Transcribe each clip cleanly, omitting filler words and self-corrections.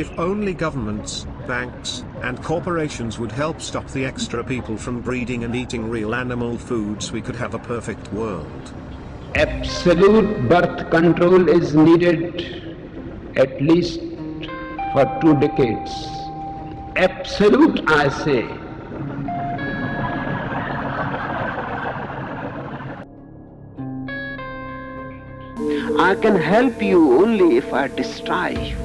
If only governments, banks, and corporations would help stop the extra people from breeding and eating real animal foods, we could have a perfect world. Absolute birth control is needed at least for 2 decades. Absolute, I say. I can help you only if I destroy you.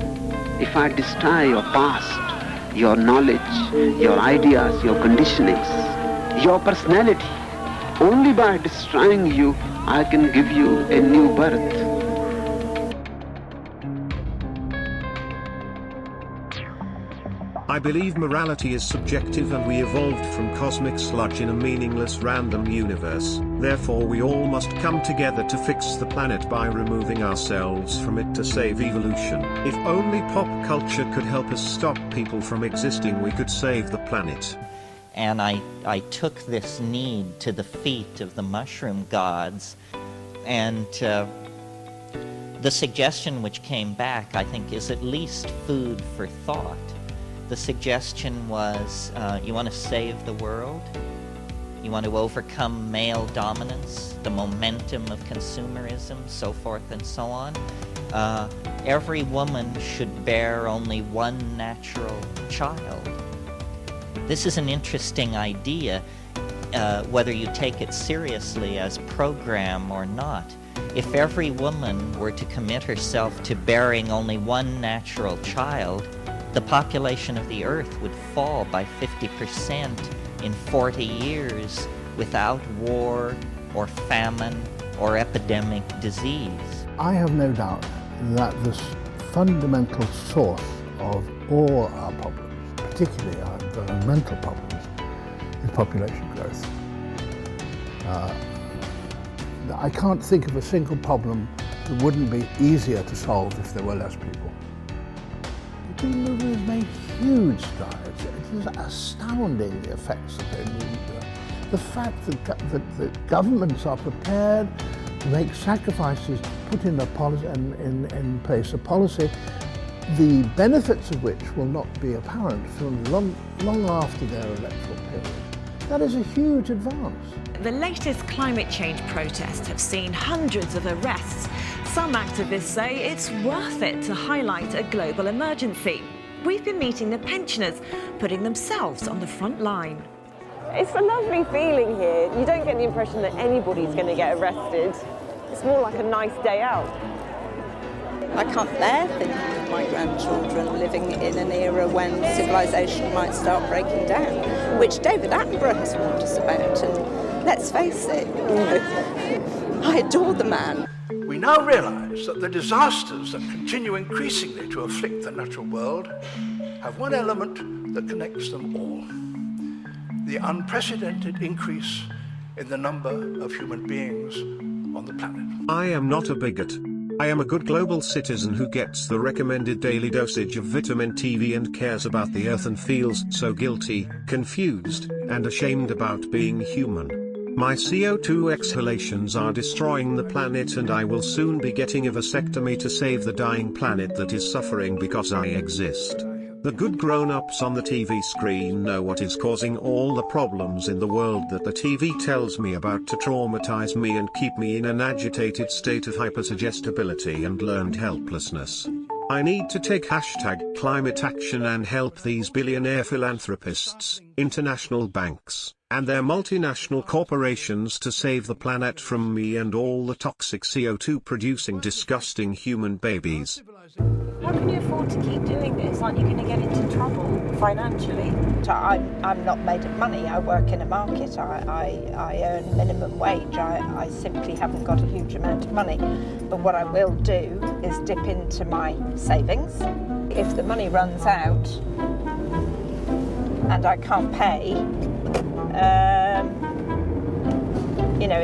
If I destroy your past, your knowledge, your ideas, your conditionings, your personality, only by destroying you, I can give you a new birth. I believe morality is subjective and we evolved from cosmic sludge in a meaningless random universe. Therefore we all must come together to fix the planet by removing ourselves from it to save evolution. If only pop culture could help us stop people from existing, we could save the planet. And I took this need to the feet of the mushroom gods, and the suggestion which came back, I think, is at least food for thought. The suggestion was, you want to save the world? You want to overcome male dominance, the momentum of consumerism, so forth and so on? Every woman should bear only one natural child. This is an interesting idea, whether you take it seriously as program or not. If every woman were to commit herself to bearing only one natural child, the population of the Earth would fall by 50% in 40 years without war or famine or epidemic disease. I have no doubt that the fundamental source of all our problems, particularly our environmental problems, is population growth. I can't think of a single problem that wouldn't be easier to solve if there were less people. The Green Movement has made huge strides. It is astounding the effects that they need. The fact that governments are prepared to make sacrifices to put in a policy, in place a policy, the benefits of which will not be apparent for long after their electoral period. That is a huge advance. The latest climate change protests have seen hundreds of arrests. Some activists say it's worth it to highlight a global emergency. We've been meeting the pensioners, putting themselves on the front line. It's a lovely feeling here. You don't get the impression that anybody's going to get arrested. It's more like a nice day out. I can't bear thinking of my grandchildren living in an era when civilization might start breaking down, which David Attenborough has warned us about. And let's face it, I adore the man. We now realise that the disasters that continue increasingly to afflict the natural world have one element that connects them all: the unprecedented increase in the number of human beings on the planet. I am not a bigot. I am a good global citizen who gets the recommended daily dosage of vitamin TV and cares about the earth and feels so guilty, confused, and ashamed about being human. My CO2 exhalations are destroying the planet, and I will soon be getting a vasectomy to save the dying planet that is suffering because I exist. The good grown-ups on the TV screen know what is causing all the problems in the world that the TV tells me about to traumatize me and keep me in an agitated state of hypersuggestibility and learned helplessness. I need to take #climate action and help these billionaire philanthropists, international banks, and their multinational corporations to save the planet from me and all the toxic CO2 producing disgusting human babies. How can you afford to keep doing this? Aren't you going to get into trouble financially? I'm not made of money. I work in a market. I earn minimum wage. I simply haven't got a huge amount of money. But what I will do is dip into my savings. If the money runs out and I can't pay,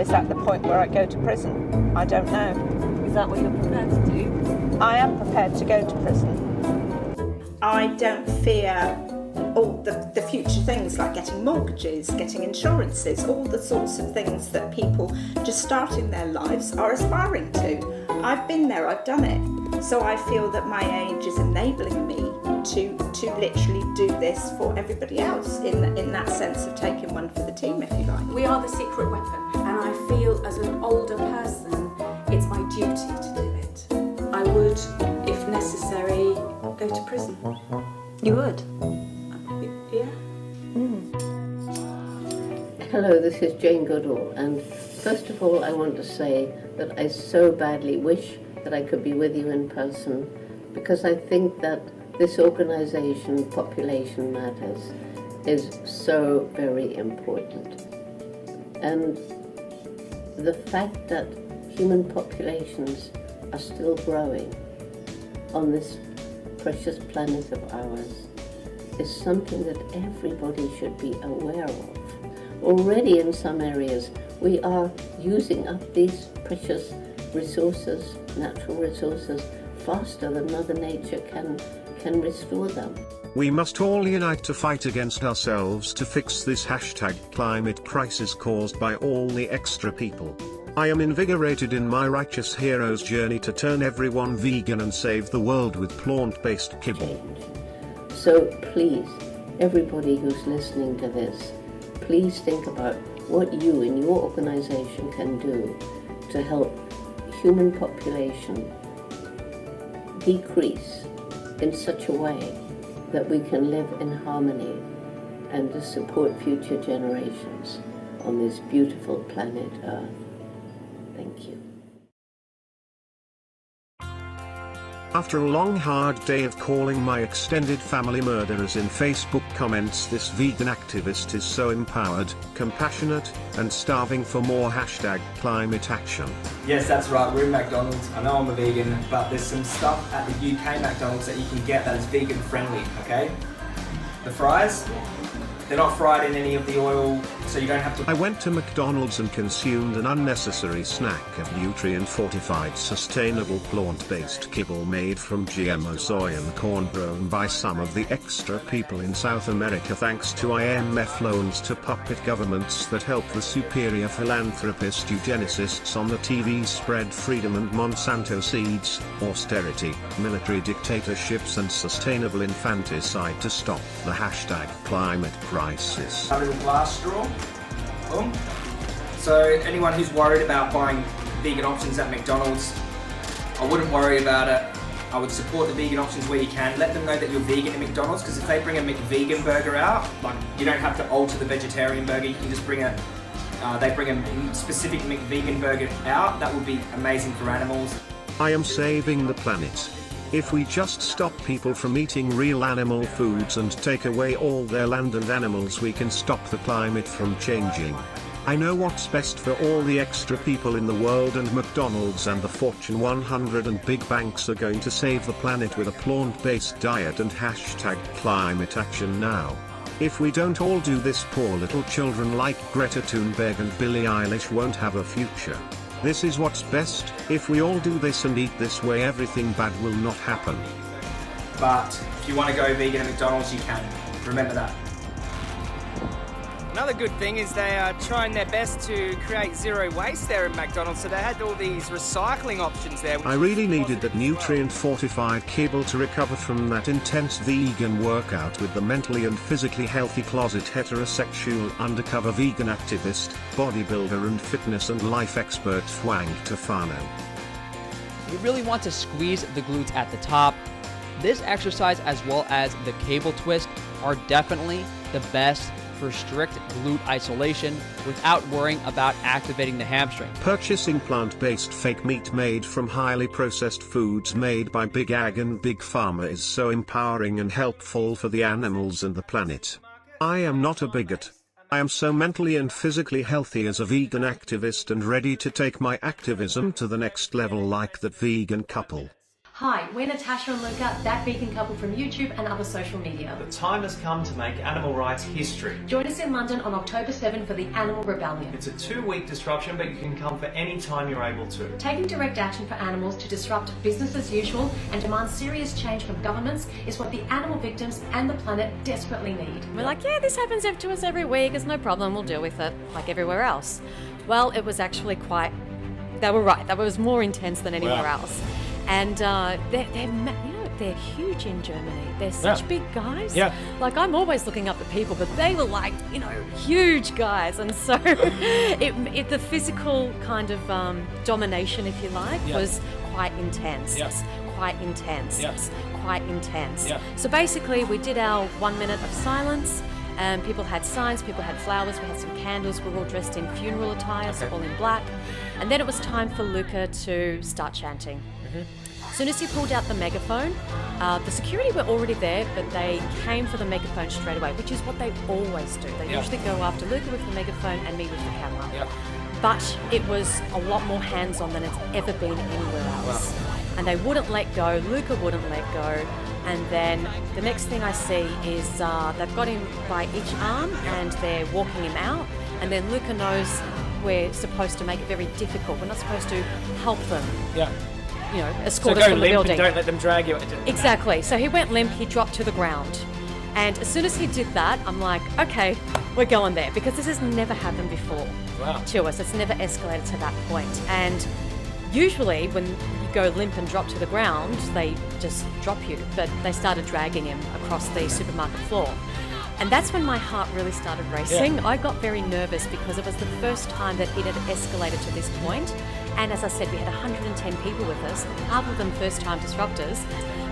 is that the point where I go to prison? I don't know. Is that what you're prepared to do? I am prepared to go to prison. I don't fear all the future things like getting mortgages, getting insurances, all the sorts of things that people just starting their lives are aspiring to. I've been there, I've done it. So I feel that my age is enabling me trying to literally do this for everybody else in that sense of taking one for the team, if you like. We are the secret weapon, and I feel as an older person, it's my duty to do it. I would, if necessary, go to prison. You would? Yeah. Hello, this is Jane Goodall, and first of all I want to say that I so badly wish that I could be with you in person, because I think that this organisation, Population Matters, is so very important. And the fact that human populations are still growing on this precious planet of ours is something that everybody should be aware of. Already in some areas we are using up these precious resources, natural resources, faster than Mother Nature can restore them. We must all unite to fight against ourselves to fix this #climate crisis caused by all the extra people. I am invigorated in my righteous hero's journey to turn everyone vegan and save the world with plant-based kibble. So please, everybody who's listening to this, please think about what you in your organisation can do to help human population decrease in such a way that we can live in harmony and to support future generations on this beautiful planet Earth. Thank you. After a long hard day of calling my extended family murderers in Facebook comments, this vegan activist is so empowered, compassionate, and starving for more #climate action. Yes, that's right, we're in McDonald's. I know I'm a vegan, but there's some stuff at the UK McDonald's that you can get that is vegan friendly, okay? The fries, they're not fried in any of the oil, so you don't have to... I went to McDonald's and consumed an unnecessary snack of nutrient-fortified sustainable plant-based kibble made from GMO soy and corn grown by some of the extra people in South America, thanks to IMF loans to puppet governments that help the superior philanthropist eugenicists on the TV spread freedom and Monsanto seeds, austerity, military dictatorships and sustainable infanticide to stop the #climate crisis. A little glass straw. Boom. So anyone who's worried about buying vegan options at McDonald's, I wouldn't worry about it. I would support the vegan options where you can. Let them know that you're vegan at McDonald's, because if they bring a McVegan burger out, like, you don't have to alter the vegetarian burger. You can just bring they bring a specific McVegan burger out. That would be amazing for animals. I am saving the planet. If we just stop people from eating real animal foods and take away all their land and animals, we can stop the climate from changing. I know what's best for all the extra people in the world, and McDonald's and the Fortune 100 and big banks are going to save the planet with a plant-based diet and #climate action now. If we don't all do this, poor little children like Greta Thunberg and Billie Eilish won't have a future. This is what's best. If we all do this and eat this way, everything bad will not happen. But if you want to go vegan at McDonald's, you can. Remember that. Another good thing is they are trying their best to create zero waste there at McDonald's, so they had all these recycling options there. I really needed that nutrient-fortified kibble to recover from that intense vegan workout with the mentally and physically healthy closet heterosexual undercover vegan activist, bodybuilder and fitness and life expert Fwang Tofano. You really want to squeeze the glutes at the top. This exercise, as well as the cable twist, are definitely the best for strict glute isolation without worrying about activating the hamstring. Purchasing plant-based fake meat made from highly processed foods made by Big Ag and Big Pharma is so empowering and helpful for the animals and the planet. I am not a bigot. I am so mentally and physically healthy as a vegan activist and ready to take my activism to the next level like that vegan couple. Hi, we're Natasha and Luca, that vegan couple from YouTube and other social media. The time has come to make animal rights history. Join us in London on October 7 for the Animal Rebellion. It's a 2-week disruption, but you can come for any time you're able to. Taking direct action for animals to disrupt business as usual and demand serious change from governments is what the animal victims and the planet desperately need. We're like, yeah, this happens to us every week, it's no problem, we'll deal with it, like everywhere else. Well, it was actually they were right, that was more intense than anywhere else. And they're but they're huge in Germany. They're such big guys. Yeah. Like, I'm always looking up at people, but they were like, huge guys. And so the physical kind of domination, if you like, was quite intense. Yes. Quite intense. Yes. Quite intense. Yeah. So basically, we did our 1 minute of silence. People had signs, people had flowers, we had some candles, we were all dressed in funeral attire, so all in black. And then it was time for Luca to start chanting. As soon as he pulled out the megaphone, the security were already there, but they came for the megaphone straight away, which is what they always do. They usually go after Luca with the megaphone and me with the camera. But it was a lot more hands-on than it's ever been anywhere else. Wow. And they wouldn't let go, Luca wouldn't let go. And then the next thing I see is they've got him by each arm and they're walking him out. And then Luca knows we're supposed to make it very difficult. We're not supposed to help them. Yeah. Escort us so go from the limp building. and don't let them drag you. Exactly. So he went limp, he dropped to the ground. And as soon as he did that, I'm like, okay, we're going there. Because this has never happened before to us. It's never escalated to that point. And usually when you go limp and drop to the ground, they just drop you. But they started dragging him across the supermarket floor. And that's when my heart really started racing. I got very nervous because it was the first time that it had escalated to this point. And as I said, we had 110 people with us, half of them first-time disruptors.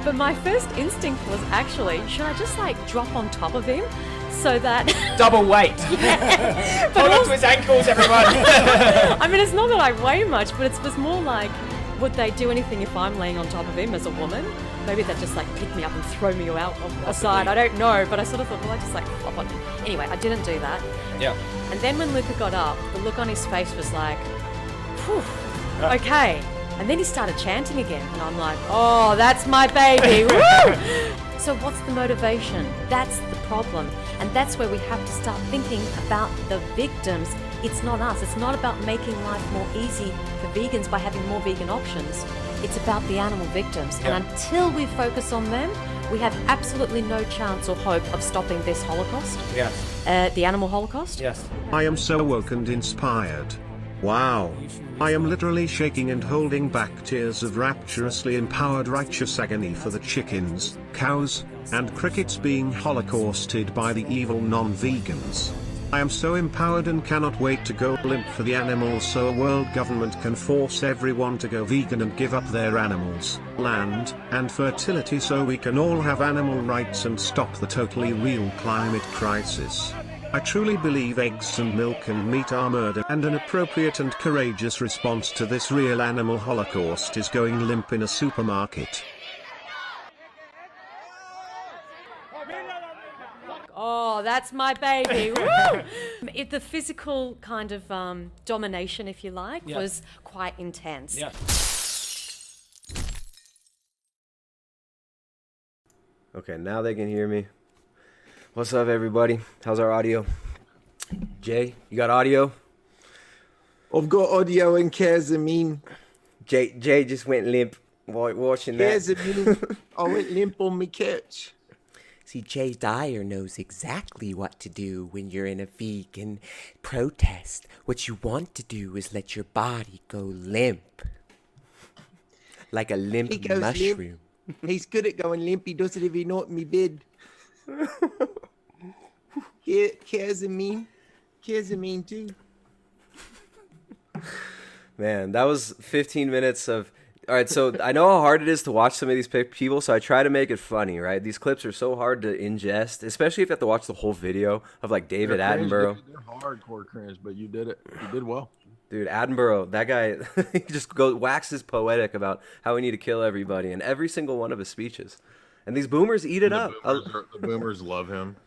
But my first instinct was actually, should I just drop on top of him so that... Double weight. Hold on to his ankles, everyone. I mean, it's not that I weigh much, but it was more like, would they do anything if I'm laying on top of him as a woman? Maybe they'd just pick me up and throw me out aside. I don't know, but I sort of thought, well, I just flop on him. Anyway, I didn't do that. Yeah. And then when Luca got up, the look on his face was like, whew, okay. And then he started chanting again, and I'm like, oh, that's my baby, woo! So what's the motivation? That's the problem. And that's where we have to start thinking about the victims. It's not us. It's not about making life more easy for vegans by having more vegan options. It's about the animal victims. And until we focus on them, we have absolutely no chance or hope of stopping this Holocaust. Yes. The animal Holocaust. Yes. I am so woke and inspired. Wow. I am literally shaking and holding back tears of rapturously empowered righteous agony for the chickens, cows, and crickets being holocausted by the evil non-vegans. I am so empowered and cannot wait to go limp for the animals so a world government can force everyone to go vegan and give up their animals, land, and fertility so we can all have animal rights and stop the totally real climate crisis. I truly believe eggs and milk and meat are murder, and an appropriate and courageous response to this real animal holocaust is going limp in a supermarket. Oh, that's my baby. Woo! The physical kind of domination, if you like, was quite intense. Yeah. Okay, now they can hear me. What's up, everybody? How's our audio? Jay, you got audio? I've got audio and Ketamine. Jay just went limp while watching that. Ketamine. I went limp on my couch. See, Jay Dyer knows exactly what to do when you're in a vegan protest. What you want to do is let your body go limp. Like a limp mushroom. Limp. He's good at going limp. He does it every night in my bed. Ketamine too. Man, that was 15 minutes of... All right, so I know how hard it is to watch some of these people, so I try to make it funny, right? These clips are so hard to ingest, especially if you have to watch the whole video of David Attenborough. They're hardcore cringe, but you did it. You did well. Dude, Attenborough, that guy, he just waxes poetic about how we need to kill everybody in every single one of his speeches. And these boomers eat it up. The boomers love him.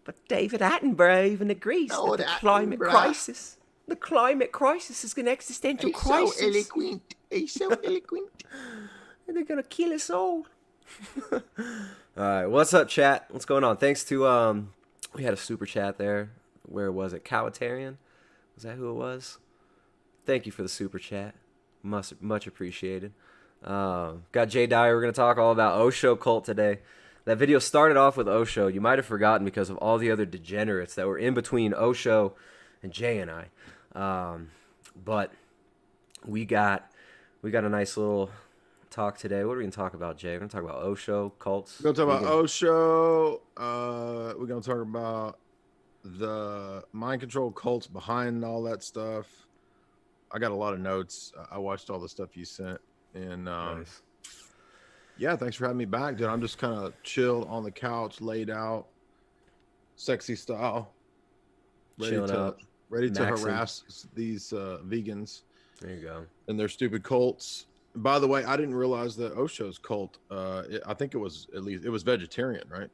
But David Attenborough even agrees that the climate crisis... The climate crisis is an existential crisis. So eloquent. He's so eloquent. And they're gonna kill us all. All right, what's up, chat? What's going on? Thanks to we had a super chat there. Where was it? Cowatarian? Was that who it was? Thank you for the super chat. Much appreciated. Got Jay Dyer. We're gonna talk all about Osho cult today. That video started off with Osho. You might have forgotten because of all the other degenerates that were in between Osho and Jay and I. But we got a nice little talk today. What are we going to talk about, Jay? We're going to talk about Osho, cults. We're going to talk about Osho. We're going to talk about the mind control cults behind all that stuff. I got a lot of notes. I watched all the stuff you sent. And nice. Yeah, thanks for having me back, dude. I'm just kind of chilled on the couch, laid out, sexy style, ready to harass these vegans. There you go. And their stupid cults. By the way, I didn't realize that Osho's cult. I think it was vegetarian, right?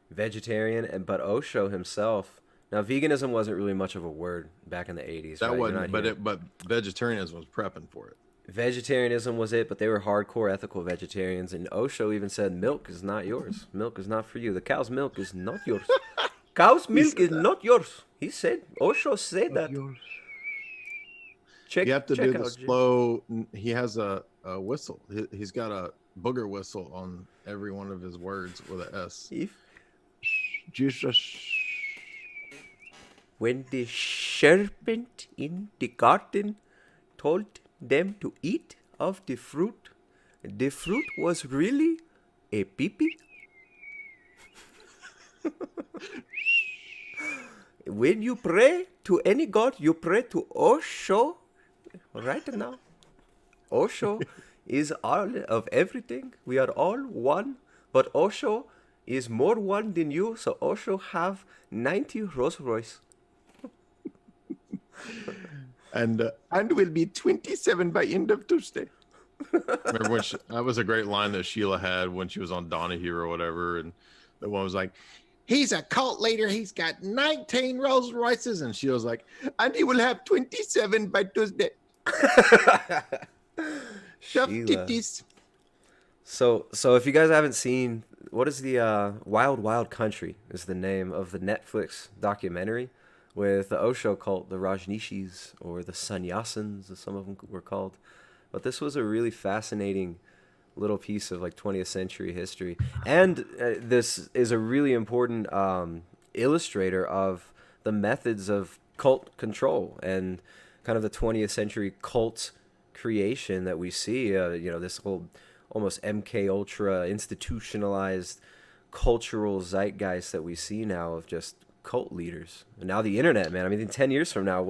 Vegetarian, but Osho himself. Now, veganism wasn't really much of a word back in the 80s. That right? wasn't, but vegetarianism was prepping for it. Vegetarianism was it, but they were hardcore ethical vegetarians. And Osho even said, milk is not yours. Milk is not for you. The cow's milk is not yours. Cow's milk is not yours. He said, Osho said that. Yours. You have to do the slow. He has a whistle. He's got a booger whistle on every one of his words with an S. Jesus. When the serpent in the garden told them to eat of the fruit was really a pee-pee. When you pray to any god, you pray to Osho. Right now, Osho is all of everything. We are all one, but Osho is more one than you. So Osho have 90 Rolls Royce. and will be 27 by end of Tuesday. Remember when that was a great line that Sheila had when she was on Donahue or whatever, and the one was like, he's a cult leader, he's got 19 Rolls Royces, and she was like, and he will have 27 by Tuesday. Shove titties. So if you guys haven't seen, what is the Wild Wild Country is the name of the Netflix documentary with the Osho cult, the Rajneeshis, or the Sannyasins, as some of them were called. But this was a really fascinating little piece of like 20th century history. And this is a really important illustrator of the methods of cult control and kind of the 20th century cult creation that we see, this whole almost MK Ultra institutionalized cultural zeitgeist that we see now of just cult leaders. And now the internet, man. I mean, in 10 years from now,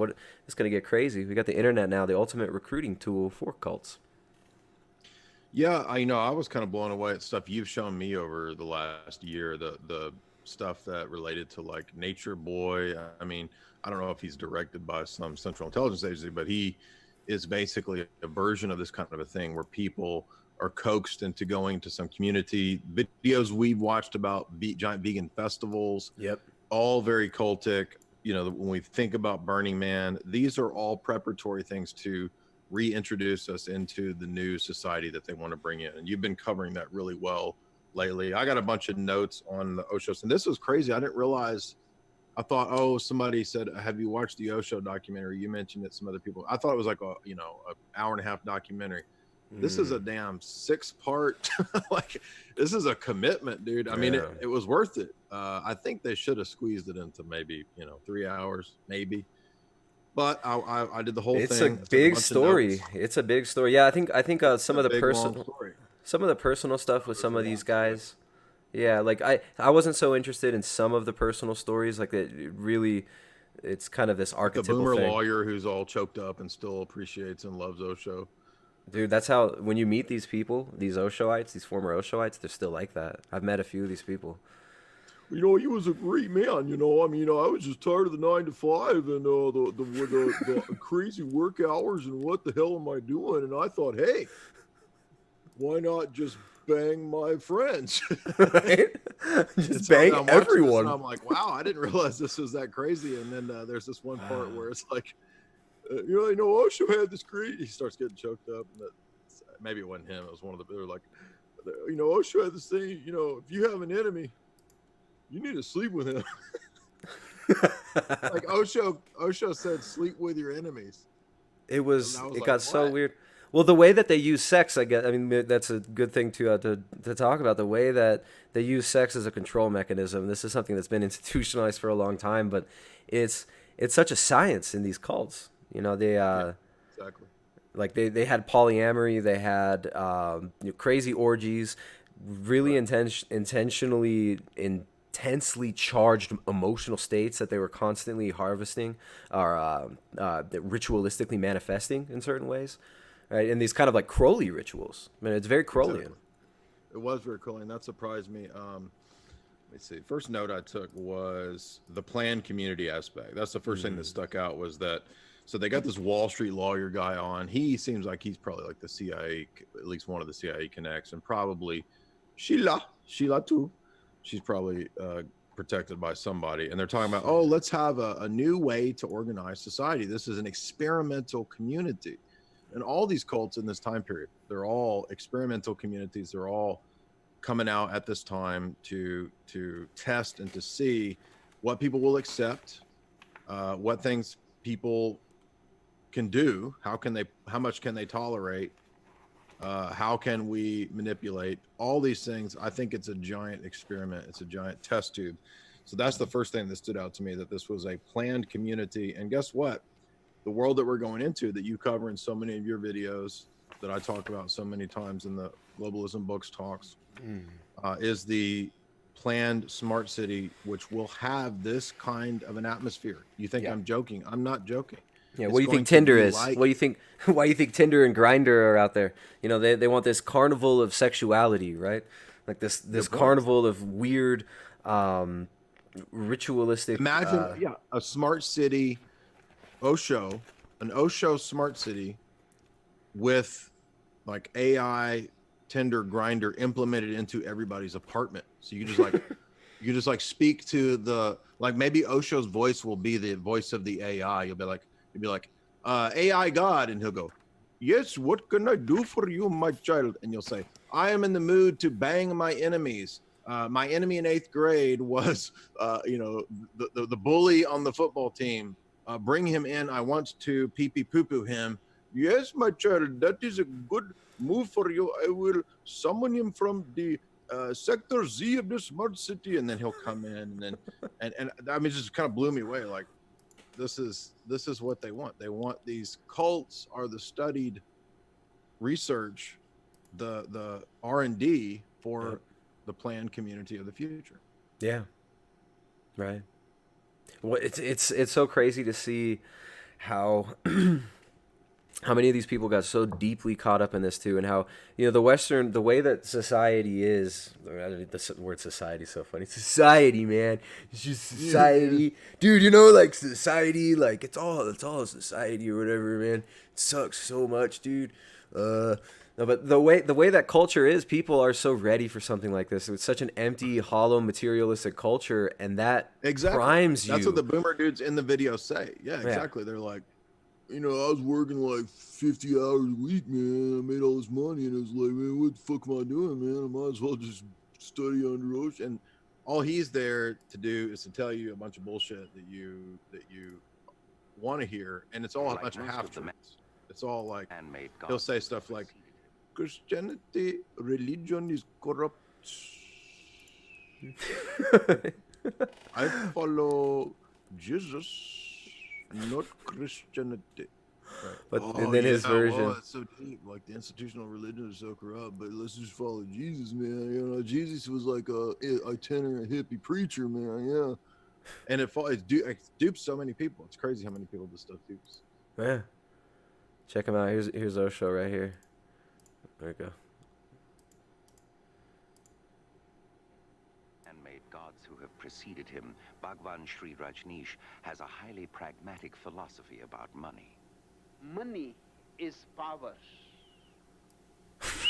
it's going to get crazy. We got the internet now, the ultimate recruiting tool for cults. Yeah, I was kind of blown away at stuff you've shown me over the last year, the stuff that related to like Nature Boy. I mean, I don't know if he's directed by some Central Intelligence Agency, but he is basically a version of this kind of a thing where people are coaxed into going to some community. Videos we've watched about giant vegan festivals. Yep. All very cultic. When we think about Burning Man, these are all preparatory things to reintroduce us into the new society that they want to bring in. And you've been covering that really well lately. I got a bunch of notes on the Oshos, and this was crazy. I didn't realize. I thought, somebody said, have you watched the Osho documentary? You mentioned it, some other people. I thought it was like a hour and a half documentary. This is a damn 6-part. Like, this is a commitment, dude. I mean, it was worth it. I think they should have squeezed it into maybe 3 hours, maybe. But I did the whole thing. It's a big story. It's a big story. Yeah, I think some of the personal stuff with some of these guys. Yeah, like I wasn't so interested in some of the personal stories. Like it's kind of this archetypal the boomer thing. Lawyer who's all choked up and still appreciates and loves Osho. Dude, that's how, when you meet these people, these Oshoites, these former Oshoites, they're still like that. I've met a few of these people. He was a great man, I was just tired of the 9 to 5 and the crazy work hours and what the hell am I doing? And I thought, hey, why not just bang my friends? Right? Just bang everyone. I'm like, wow, I didn't realize this was that crazy. And then there's this one part where it's like, Osho had this great. He starts getting choked up. And maybe it wasn't him. It was one of the. They were like, Osho had this thing. If you have an enemy, you need to sleep with him. Like Osho said, sleep with your enemies. It got so weird. Well, the way that they use sex, I guess, that's a good thing to talk about. The way that they use sex as a control mechanism. This is something that's been institutionalized for a long time, but it's such a science in these cults. Exactly. Like they had polyamory, they had crazy orgies, really intentionally intensely charged emotional states that they were constantly harvesting or ritualistically manifesting in certain ways, right? And these kind of like Crowley rituals. I mean, it's very Crowleyan. Exactly. It was very Crowleyan. That surprised me. Let me see. First note I took was the planned community aspect. That's the first thing that stuck out was that. So they got this Wall Street lawyer guy on. He seems like he's probably like the CIA, at least one of the CIA connects, and probably Sheila too. She's probably protected by somebody. And they're talking about, oh, let's have a new way to organize society. This is an experimental community. And all these cults in this time period, they're all experimental communities. They're all coming out at this time to test and to see what people will accept, what things people can do, how much can they tolerate, how can we manipulate all these things. I think it's a giant experiment. It's a giant test tube. So that's the first thing that stood out to me, that this was a planned community. And guess what? The world that we're going into, that you cover in so many of your videos, that I talk about so many times in the Globalism Books talks, is the planned smart city, which will have this kind of an atmosphere. You think I'm joking? I'm not joking. Yeah, what do you think Tinder is? What do you think? Why do you think Tinder and Grindr are out there? You know, they want this carnival of sexuality, right? Like this carnival of weird, ritualistic. Imagine, a smart city, an Osho smart city, with like AI, Tinder, Grindr implemented into everybody's apartment. So you just like speak to the, like, maybe Osho's voice will be the voice of the AI. You'll be like, AI God, and he'll go, yes, what can I do for you, my child? And you'll say, I am in the mood to bang my enemies. My enemy in 8th grade was, the bully on the football team. Bring him in. I want to pee-pee poo-poo him. Yes, my child, that is a good move for you. I will summon him from the sector Z of the smart city, and then he'll come in, and then and I mean, it just kind of blew me away. Like, this is what they want. They want these cults are the studied research, the R&D for the planned community of the future. Yeah. Right. Well, it's so crazy to see how how many of these people got so deeply caught up in this too, and how, you know, the way that society is, the word society is so funny. Society, man. It's just society. Dude, you know, like society, like it's all society or whatever, man. It sucks so much, dude. No, but the way that culture is, people are so ready for something like this. It's such an empty, hollow, materialistic culture, and that primes you. That's what the boomer dudes in the video say. Yeah, exactly. They're like, you know, I was working like 50 hours a week, man. I made all this money, and I was like, man, what the fuck am I doing, man? I might as well just study under Ocean. And all he's there to do is to tell you a bunch of bullshit that you want to hear, and it's all a bunch of half-truths. It's all like, he'll say stuff like, Christianity, religion is corrupt. I follow Jesus, not Christianity. Right. But and then his version. Oh, it's so deep. Like, the institutional religion is so corrupt, but let's just follow Jesus, man. You know, Jesus was like a itinerant hippie preacher, man. Yeah, and it dupes so many people. It's crazy how many people this stuff dupes. Yeah, check him out. Here's our show right here. There we go. Man-made gods who have preceded him, Bhagwan Sri Rajneesh has a highly pragmatic philosophy about money. Money is power,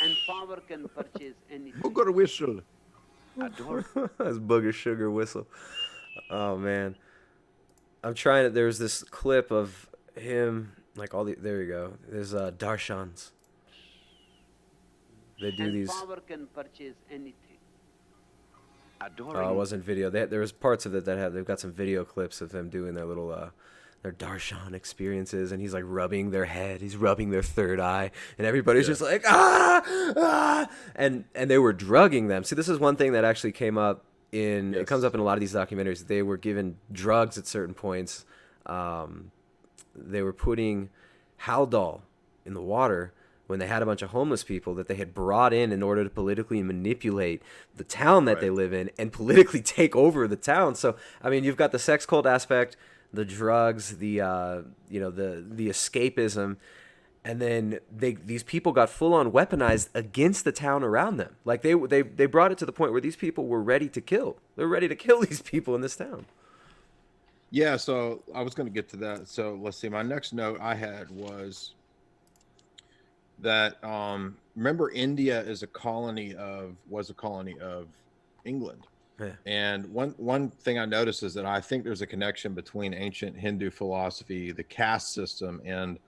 and power can purchase anything. Booger whistle. That's Booger Sugar Whistle. Oh man, I'm trying to. There's this clip of him, like all the. There you go. There's darshans. They do these. Power can purchase anything. Oh, it wasn't video. There was parts of it that they've got some video clips of them doing their little their darshan experiences, and he's like rubbing their head, he's rubbing their third eye, and everybody's just like and they were drugging them. See, this is one thing that actually came up in it comes up in a lot of these documentaries. They were given drugs at certain points. They were putting Haldol in the water when they had a bunch of homeless people that they had brought in order to politically manipulate the town that they live in and politically take over the town. So, I mean, you've got the sex cult aspect, the drugs, the the escapism, and then these people got full on weaponized against the town around them. Like they brought it to the point where these people were ready to kill. They're ready to kill these people in this town. Yeah, so I was going to get to that. So let's see. My next note I had was that remember, India was a colony of England. Yeah. And one thing I noticed is that I think there's a connection between ancient Hindu philosophy, the caste system, and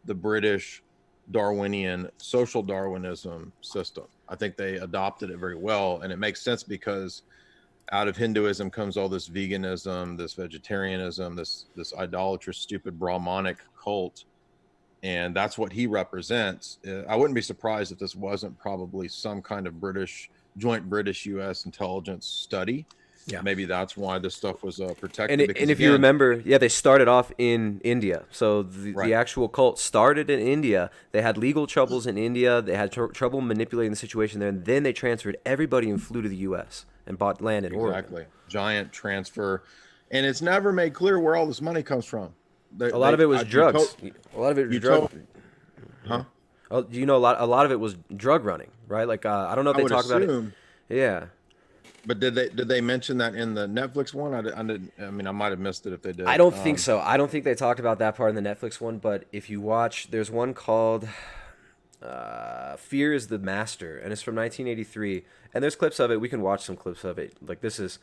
the British Darwinian social Darwinism system. I think they adopted it very well, and it makes sense because out of Hinduism comes all this veganism, this vegetarianism, this idolatrous, stupid Brahmanic cult. And that's what he represents. I wouldn't be surprised if this wasn't probably some kind of joint British-U.S. intelligence study. Yeah. Maybe that's why this stuff was protected. And if you remember, they started off in India. So the actual cult started in India. They had legal troubles in India. They had trouble manipulating the situation there. And then they transferred everybody and flew to the U.S. and bought land in Oregon. Exactly. Giant transfer. And it's never made clear where all this money comes from. A lot of it was drugs. A lot of it was drugs. Huh? Oh, you know, a lot of it was drug running, right? Like I don't know if they talk about it. Yeah. But did they mention that in the Netflix one? I mean, I might have missed it if they did. I don't think so. I don't think they talked about that part in the Netflix one. But if you watch, there's one called "Fear is the Master," and it's from 1983. And there's clips of it. We can watch some clips of it. Like this is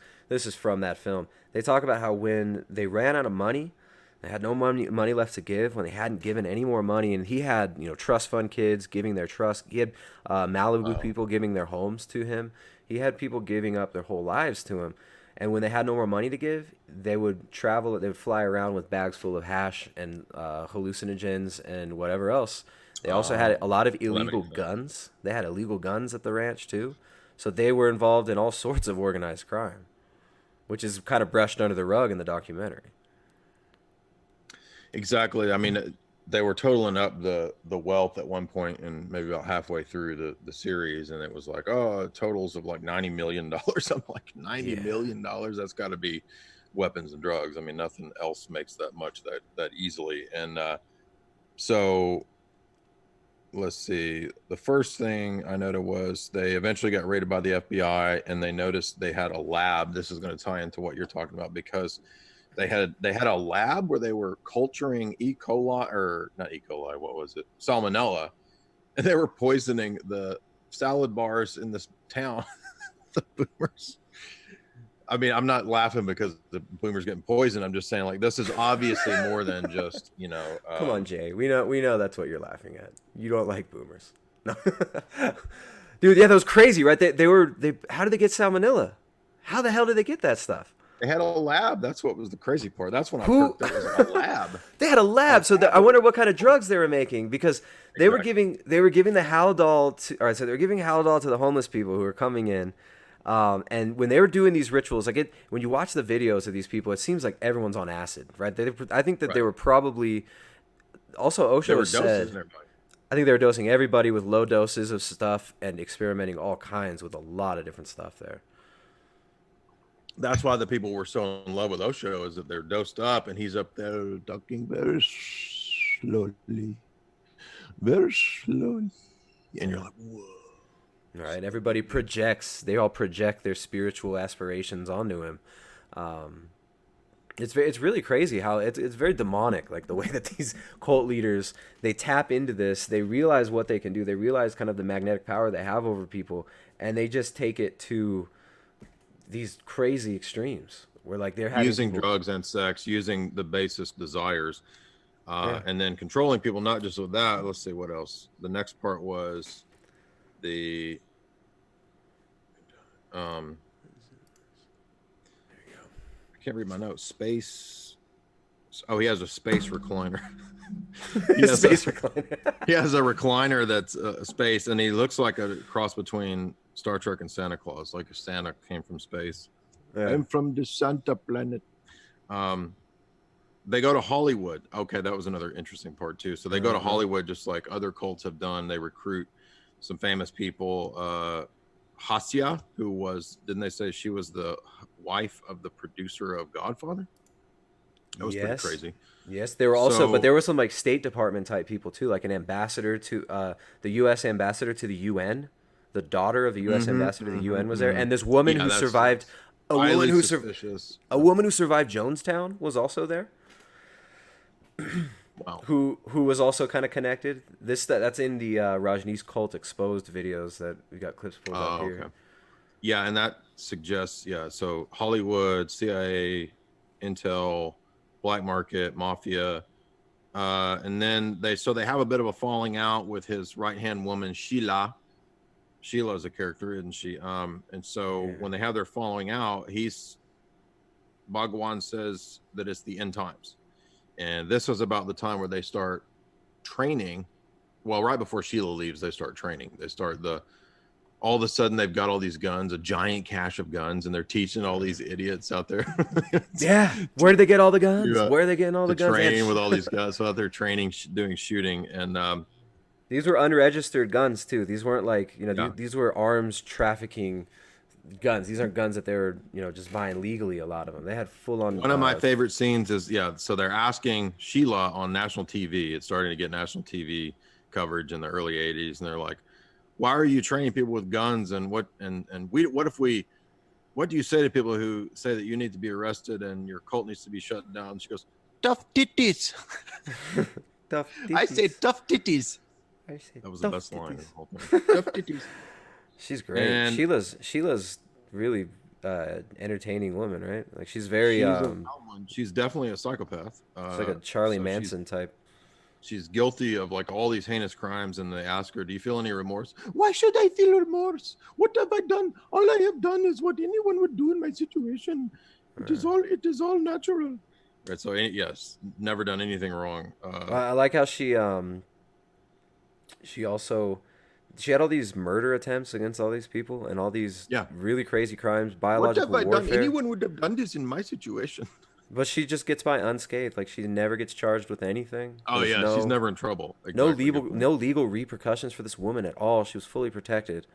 from that film. They talk about how when they ran out of money, they had no money left to give, when they hadn't given any more money. And he had, trust fund kids giving their trust. He had Malibu people giving their homes to him. He had people giving up their whole lives to him. And when they had no more money to give, they would travel. They would fly around with bags full of hash and hallucinogens and whatever else. They also had a lot of illegal guns. They had illegal guns at the ranch too. So they were involved in all sorts of organized crime, which is kind of brushed under the rug in the documentary. Exactly. I mean, they were totaling up the wealth at one point, and maybe about halfway through the series, and it was like, totals of like $90 million. I'm like, $90 million? That's got to be weapons and drugs. I mean, nothing else makes that much that easily. And so let's see. The first thing I noted was they eventually got raided by the FBI, and they noticed they had a lab. This is going to tie into what you're talking about, because they had a lab where they were culturing salmonella, and they were poisoning the salad bars in this town. The boomers. I mean, I'm not laughing because the boomers getting poisoned. I'm just saying, like, this is obviously more than just, Come on, Jay. We know that's what you're laughing at. You don't like boomers. No. Dude, yeah, that was crazy, right? How did they get salmonella? How the hell did they get that stuff? They had a lab. That's what was the crazy part. That's when I perked up. It was a lab. They had a lab. So I wonder what kind of drugs they were making, because they were giving the Haldol to. All right, so they were giving Haldol to the homeless people who were coming in, and when they were doing these rituals, when you watch the videos of these people, it seems like everyone's on acid, right? I think that they were probably. Also, Osho said. I think they were dosing everybody with low doses of stuff and experimenting all kinds with a lot of different stuff there. That's why the people were so in love with Osho, is that they're dosed up and he's up there talking very slowly, and you're like, whoa. All right, everybody projects. They all project their spiritual aspirations onto him. It's really crazy how it's very demonic, like the way that these cult leaders, they tap into this. They realize what they can do. They realize kind of the magnetic power they have over people, and they just take it to these crazy extremes where, like, they're having using drugs and sex, using the basest desires, and then controlling people. Not just with that. Let's see what else. The next part was the I can't read my notes. Space. Oh, he has a space recliner. He has a recliner that's space, and he looks like a cross between Star Trek and Santa Claus, like if Santa came from space. Yeah. I'm from the Santa planet. they go to Hollywood. Okay, that was another interesting part too. So they go to Hollywood just like other cults have done. They recruit some famous people. Hasia, who was, didn't they say she was the wife of the producer of Godfather? That was pretty crazy. Yes, there were also, but there were some like State Department type people too, like an ambassador to the U.S. ambassador to the UN. The daughter of the U.S. ambassador to the UN was there, and this woman who survived, a woman who survived Jonestown was also there. Wow. Who was also kind of connected. That's in the Rajneesh cult exposed videos that we got clips pulled up here. Okay. Yeah, and that suggests so Hollywood, CIA, Intel, black market, mafia, and then they have a bit of a falling out with his right hand woman Sheila. Sheila is a character, isn't she? And so when they have their falling out, Bhagwan says that it's the end times. And this was about the time where they start training. Well, right before Sheila leaves, they start training. They start all of a sudden they've got all these guns, a giant cache of guns, and they're teaching all these idiots out there. Yeah. Where did they get all the guns? Where are they getting all the guns? Training with all these guys out there training, doing shooting. And these were unregistered guns too. These weren't like, these were arms trafficking guns. These aren't guns that they were, just buying legally. A lot of them. They had full on. One of my favorite scenes is so they're asking Sheila on national TV. It's starting to get national TV coverage in the early 80s, and they're like, "Why are you training people with guns? And what do you say to people who say that you need to be arrested and your cult needs to be shut down?" She goes, "Tough titties." Tough titties. I say tough titties. That was the best line of the whole thing. Tough titties. She's great. And Sheila's really entertaining woman, right? Like she's very she's definitely a psychopath. She's like a Charlie Manson type. She's guilty of like all these heinous crimes, and they ask her, "Do you feel any remorse?" "Why should I feel remorse? What have I done? All I have done is what anyone would do in my situation. It is all natural." Right. So yes, never done anything wrong. I like how she had all these murder attempts against all these people and all these really crazy crimes, biological warfare. What have I done? Anyone would have done this in my situation. But she just gets by unscathed. Like she never gets charged with anything. Oh, she's never in trouble. Exactly. No legal repercussions for this woman at all. She was fully protected.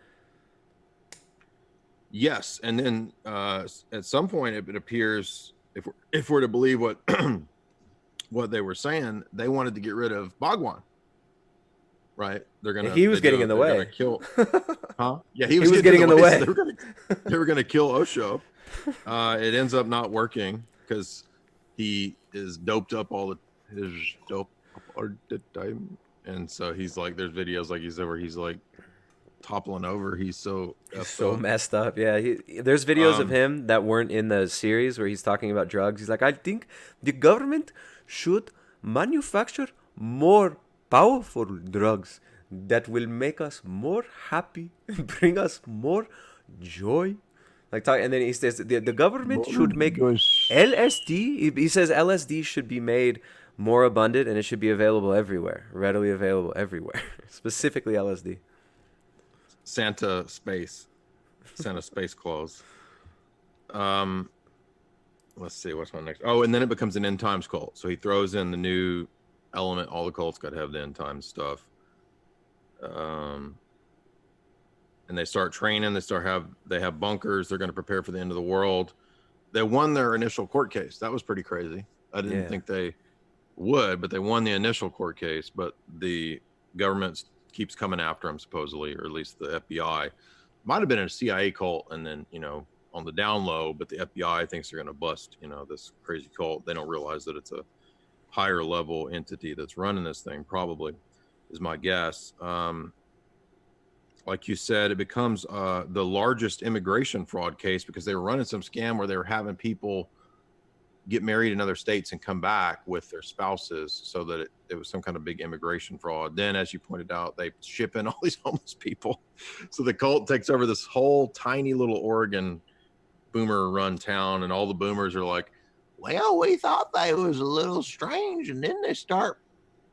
Yes, and then at some point it appears, if we're to believe what what they were saying, they wanted to get rid of Bhagwan. Right? He was getting in the way. Kill, huh? Yeah, he was getting in the way. So they were going to kill Osho. It ends up not working because he is doped up all the time, and so he's like, there's videos like where he's like toppling over. He's so messed up. Yeah, there's videos of him that weren't in the series where he's talking about drugs. He's like, I think the government should manufacture more powerful drugs that will make us more happy, bring us more joy. And then he says the government should make LSD. He says LSD should be made more abundant and it should be available everywhere, readily available everywhere. Specifically LSD. Santa space clothes. Let's see what's my next. Oh, and then it becomes an end times cult. So he throws in the new element. All the cults got to have the end times stuff. And they start training. They have bunkers. They're going to prepare for the end of the world. They won their initial court case. That was pretty crazy. I didn't think they would, but they won the initial court case. But the government keeps coming after them, supposedly, or at least the FBI. Might have been a CIA cult, and then on the down low. But the FBI thinks they're going to bust this crazy cult. They don't realize that it's a higher level entity that's running this thing. Probably is my guess. Like you said, it becomes the largest immigration fraud case because they were running some scam where they were having people get married in other states and come back with their spouses, so that it was some kind of big immigration fraud. Then, as you pointed out, they ship in all these homeless people. So the cult takes over this whole tiny little Oregon boomer-run town, and all the boomers are like, "Well, we thought they was a little strange, and then they start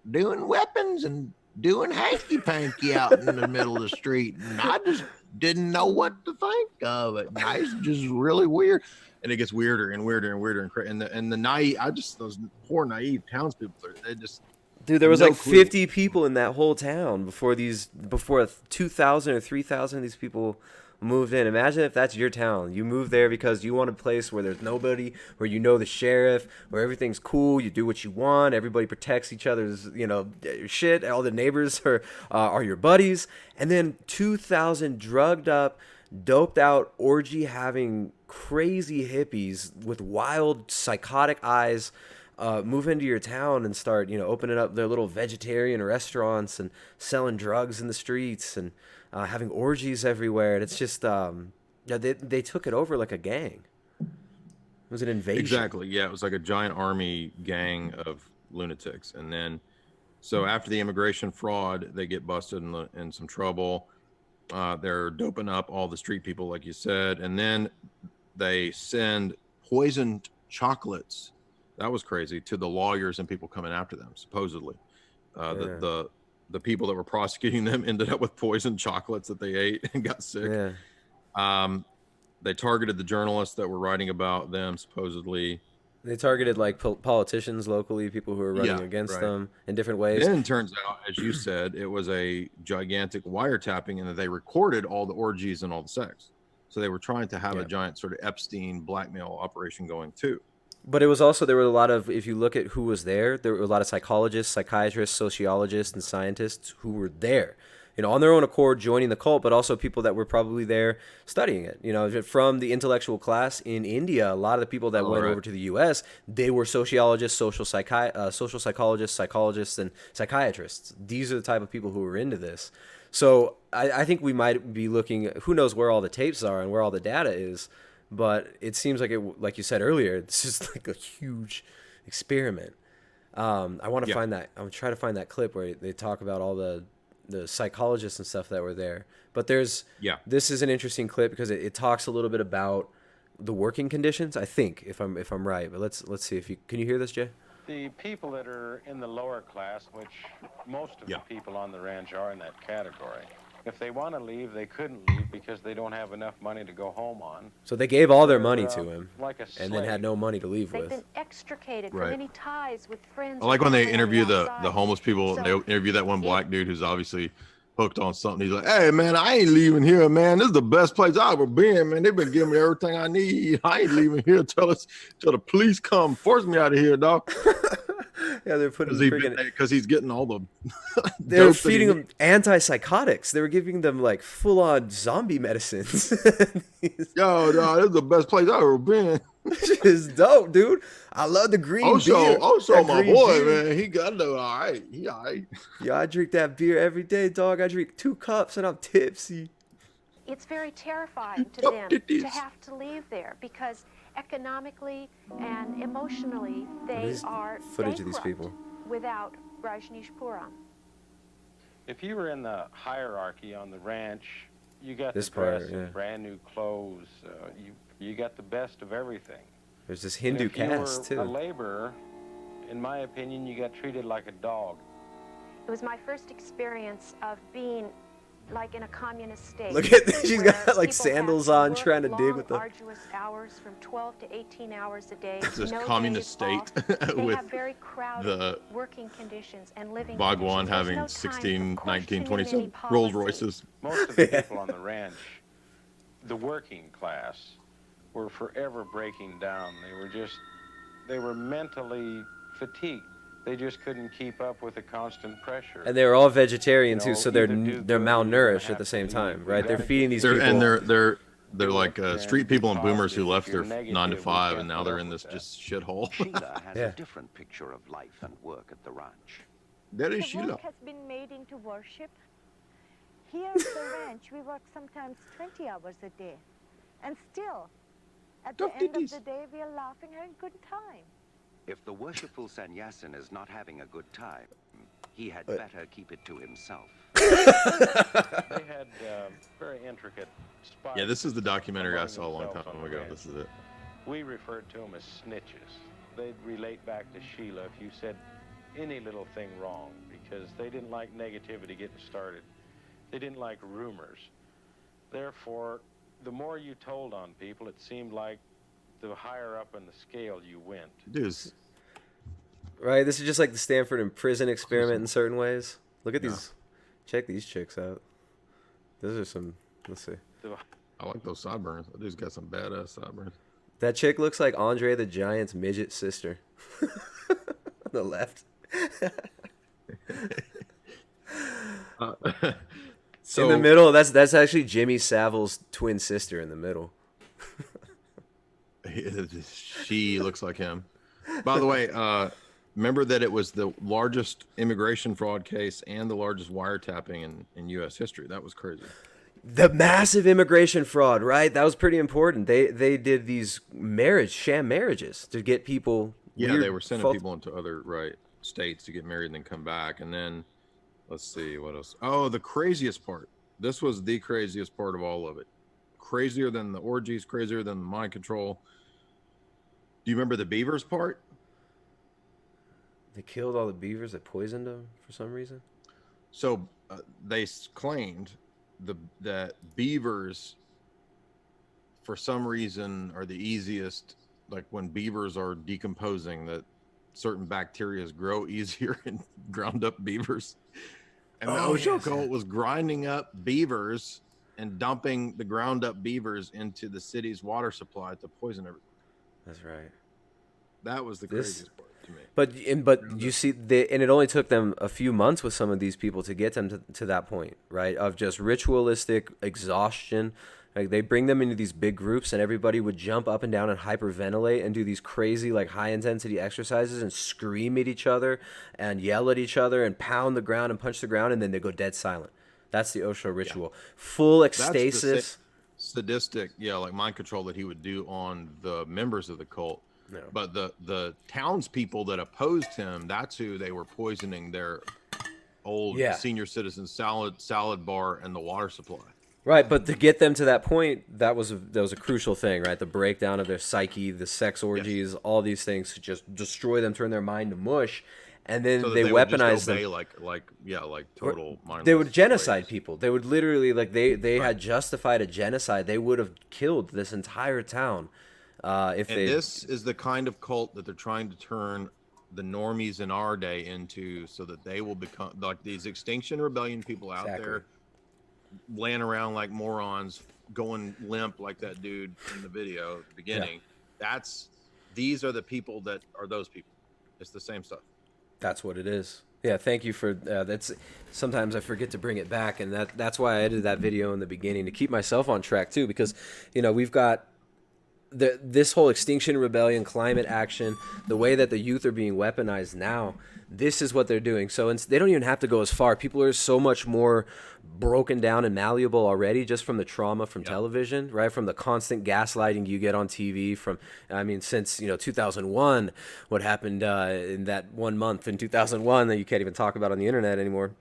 doing weapons and doing hanky-panky out in the middle of the street, and I just didn't know what to think of it. It's just really weird." and it gets weirder and weirder and weirder and the naive, those poor naive townspeople, they just. Dude, there was no like clue. 50 people in that whole town before 2,000 or 3,000 of these people moved in. Imagine if that's your town. You move there because you want a place where there's nobody, where you know the sheriff, where everything's cool, you do what you want, everybody protects each other's, shit, all the neighbors are your buddies. And then 2,000 drugged up, doped out, orgy having crazy hippies with wild psychotic eyes move into your town and start, opening up their little vegetarian restaurants and selling drugs in the streets and having orgies everywhere. And it's just, they took it over like a gang. It was an invasion. Exactly. Yeah, it was like a giant army gang of lunatics. And then, so after the immigration fraud, they get busted in some trouble. They're doping up all the street people, like you said. And then they send poisoned chocolates. That was crazy, to the lawyers and people coming after them, supposedly. The people that were prosecuting them ended up with poisoned chocolates that they ate and got sick. Yeah. They targeted the journalists that were writing about them, supposedly. They targeted like politicians locally, people who were running against them in different ways. Then it turns out, as you said, it was a gigantic wiretapping, and that they recorded all the orgies and all the sex. So they were trying to have a giant sort of Epstein blackmail operation going too. But it was also, there were a lot of, if you look at who was there were a lot of psychologists, psychiatrists, sociologists, and scientists who were there, on their own accord joining the cult, but also people that were probably there studying it. From the intellectual class in India, a lot of the people that went over to the U.S., they were sociologists, social psychologists, psychologists, and psychiatrists. These are the type of people who were into this. So I think we might be looking, who knows where all the tapes are and where all the data is. But it seems like you said earlier, this is like a huge experiment. I want to find that. I'm trying to find that clip where they talk about all the psychologists and stuff that were there. But this is an interesting clip because it talks a little bit about the working conditions. I think if I'm right, but let's see if can you hear this, Jay? The people that are in the lower class, which most of the people on the ranch are in that category. If they want to leave, they couldn't leave because they don't have enough money to go home on. So they gave all their money to him, like and then had no money to leave They've with. been extricated from any ties with friends. I like when they interview the homeless people. They interview that one black dude who's obviously hooked on something. He's like, "Hey man, I ain't leaving here, man. This is the best place I've ever been, man. They've been giving me everything I need. I ain't leaving here till the police come force me out of here, dog." Yeah, they're putting because he's getting all the. They were feeding him antipsychotics. They were giving them like full-on zombie medicines. Yo, dog, this is the best place I've ever been. It's dope, dude. I love the green beer. Also, my boy, man, he got to all right. He all right. Yeah, I drink that beer every day, dog. I drink 2 cups and I'm tipsy. It's very terrifying to them to have to leave there because economically and emotionally they are footage of these people without Rajneeshpuram. If you were in the hierarchy on the ranch, you got this the dress part, and brand new clothes. You got the best of everything. There's this Hindu caste if you were too. a laborer, in my opinion, you got treated like a dog. It was my first experience of being like in a communist state. Look at this. She's got like sandals on trying to dig with the arduous hours from 12 to 18 hours a day. This communist state with have very crowded the working conditions and living Bhagwan conditions. having No 16, 19, 27 any Rolls policy. Royces. Most of the people on the ranch, the working class, were forever breaking down. They were mentally fatigued. They just couldn't keep up with the constant pressure. And they were all vegetarian too, so they're malnourished at the same time, right? They're feeding these people. And they're like street people and boomers who left their 9 to 5 and now they're in this just shithole. Sheila has a different picture of life and work at the ranch. That is Sheila. Work has been made into worship. Here at the ranch, we work sometimes 20 hours a day. And still, at the end of the day, we are laughing, having a good time. If the worshipful sannyasin is not having a good time, he had better keep it to himself. They had very intricate spots. Yeah, this is the documentary I saw a long time ago. This is it. We referred to them as snitches. They'd relate back to Sheila if you said any little thing wrong because they didn't like negativity getting started. They didn't like rumors. Therefore, the more you told on people, it seemed like the higher up in the scale you went. Dude. Right, this is just like the Stanford and prison experiment in certain ways. Look at these. Check these chicks out. Those are some. Let's see. I like those sideburns. That dude's got some badass sideburns. That chick looks like Andre the Giant's midget sister. On the left. So in the middle, that's actually Jimmy Savile's twin sister in the middle. She looks like him. By the way, remember that it was the largest immigration fraud case and the largest wiretapping in U.S. history. That was crazy. The massive immigration fraud, right? That was pretty important. They did these sham marriages to get people. Yeah, they were sending people into other states to get married and then come back. And then let's see what else. Oh, the craziest part. This was the craziest part of all of it. Crazier than the orgies, crazier than the mind control. Do you remember the beavers part? They killed all the beavers that poisoned them for some reason. So they claimed that beavers, for some reason, are the easiest. Like when beavers are decomposing, that certain bacteria grow easier in ground up beavers. And the Osho cult was grinding up beavers and dumping the ground up beavers into the city's water supply to poison everything. That's right. That was the craziest part to me. But you see, and it only took them a few months with some of these people to get them to that point, right? Of just ritualistic exhaustion. Like they bring them into these big groups, and everybody would jump up and down and hyperventilate and do these crazy, like high intensity exercises and scream at each other and yell at each other and pound the ground and punch the ground, and then they go dead silent. That's the Osho ritual. Full ecstasis. That's the sadistic, like mind control that he would do on the members of the cult. No. But the townspeople that opposed him, that's who they were poisoning their old senior citizen salad bar and the water supply. Right, but to get them to that point, that was a crucial thing, right? The breakdown of their psyche, the sex orgies, all these things to just destroy them, turn their mind to mush, and then so they weaponize them. Like total mindless. They would genocide people. They would literally they had justified a genocide. They would have killed this entire town This is the kind of cult that they're trying to turn the normies in our day into, so that they will become like these Extinction Rebellion people out there laying around like morons, going limp like that dude in the video at the beginning. These are the people that are those people. It's the same stuff. That's what it is. Yeah, thank you for that's. Sometimes I forget to bring it back, and that's why I edited that video in the beginning to keep myself on track too, because we've got this whole Extinction Rebellion, climate action, the way that the youth are being weaponized now. This is what they're doing. So they don't even have to go as far. People are so much more broken down and malleable already just from the trauma from television, right? From the constant gaslighting you get on TV since 2001, what happened in that 1 month in 2001 that you can't even talk about on the internet anymore.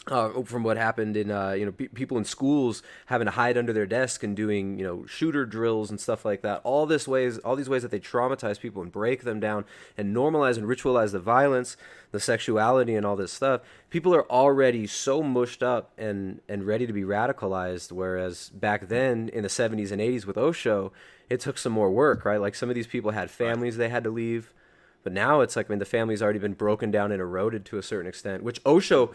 From what happened in people in schools having to hide under their desk and doing shooter drills and stuff like that. All these ways that they traumatize people and break them down and normalize and ritualize the violence, the sexuality, and all this stuff. People are already so mushed up and ready to be radicalized. Whereas back then in the 70s and 80s with Osho, it took some more work, right? Like some of these people had families they had to leave, but now it's like the family's already been broken down and eroded to a certain extent. Which Osho.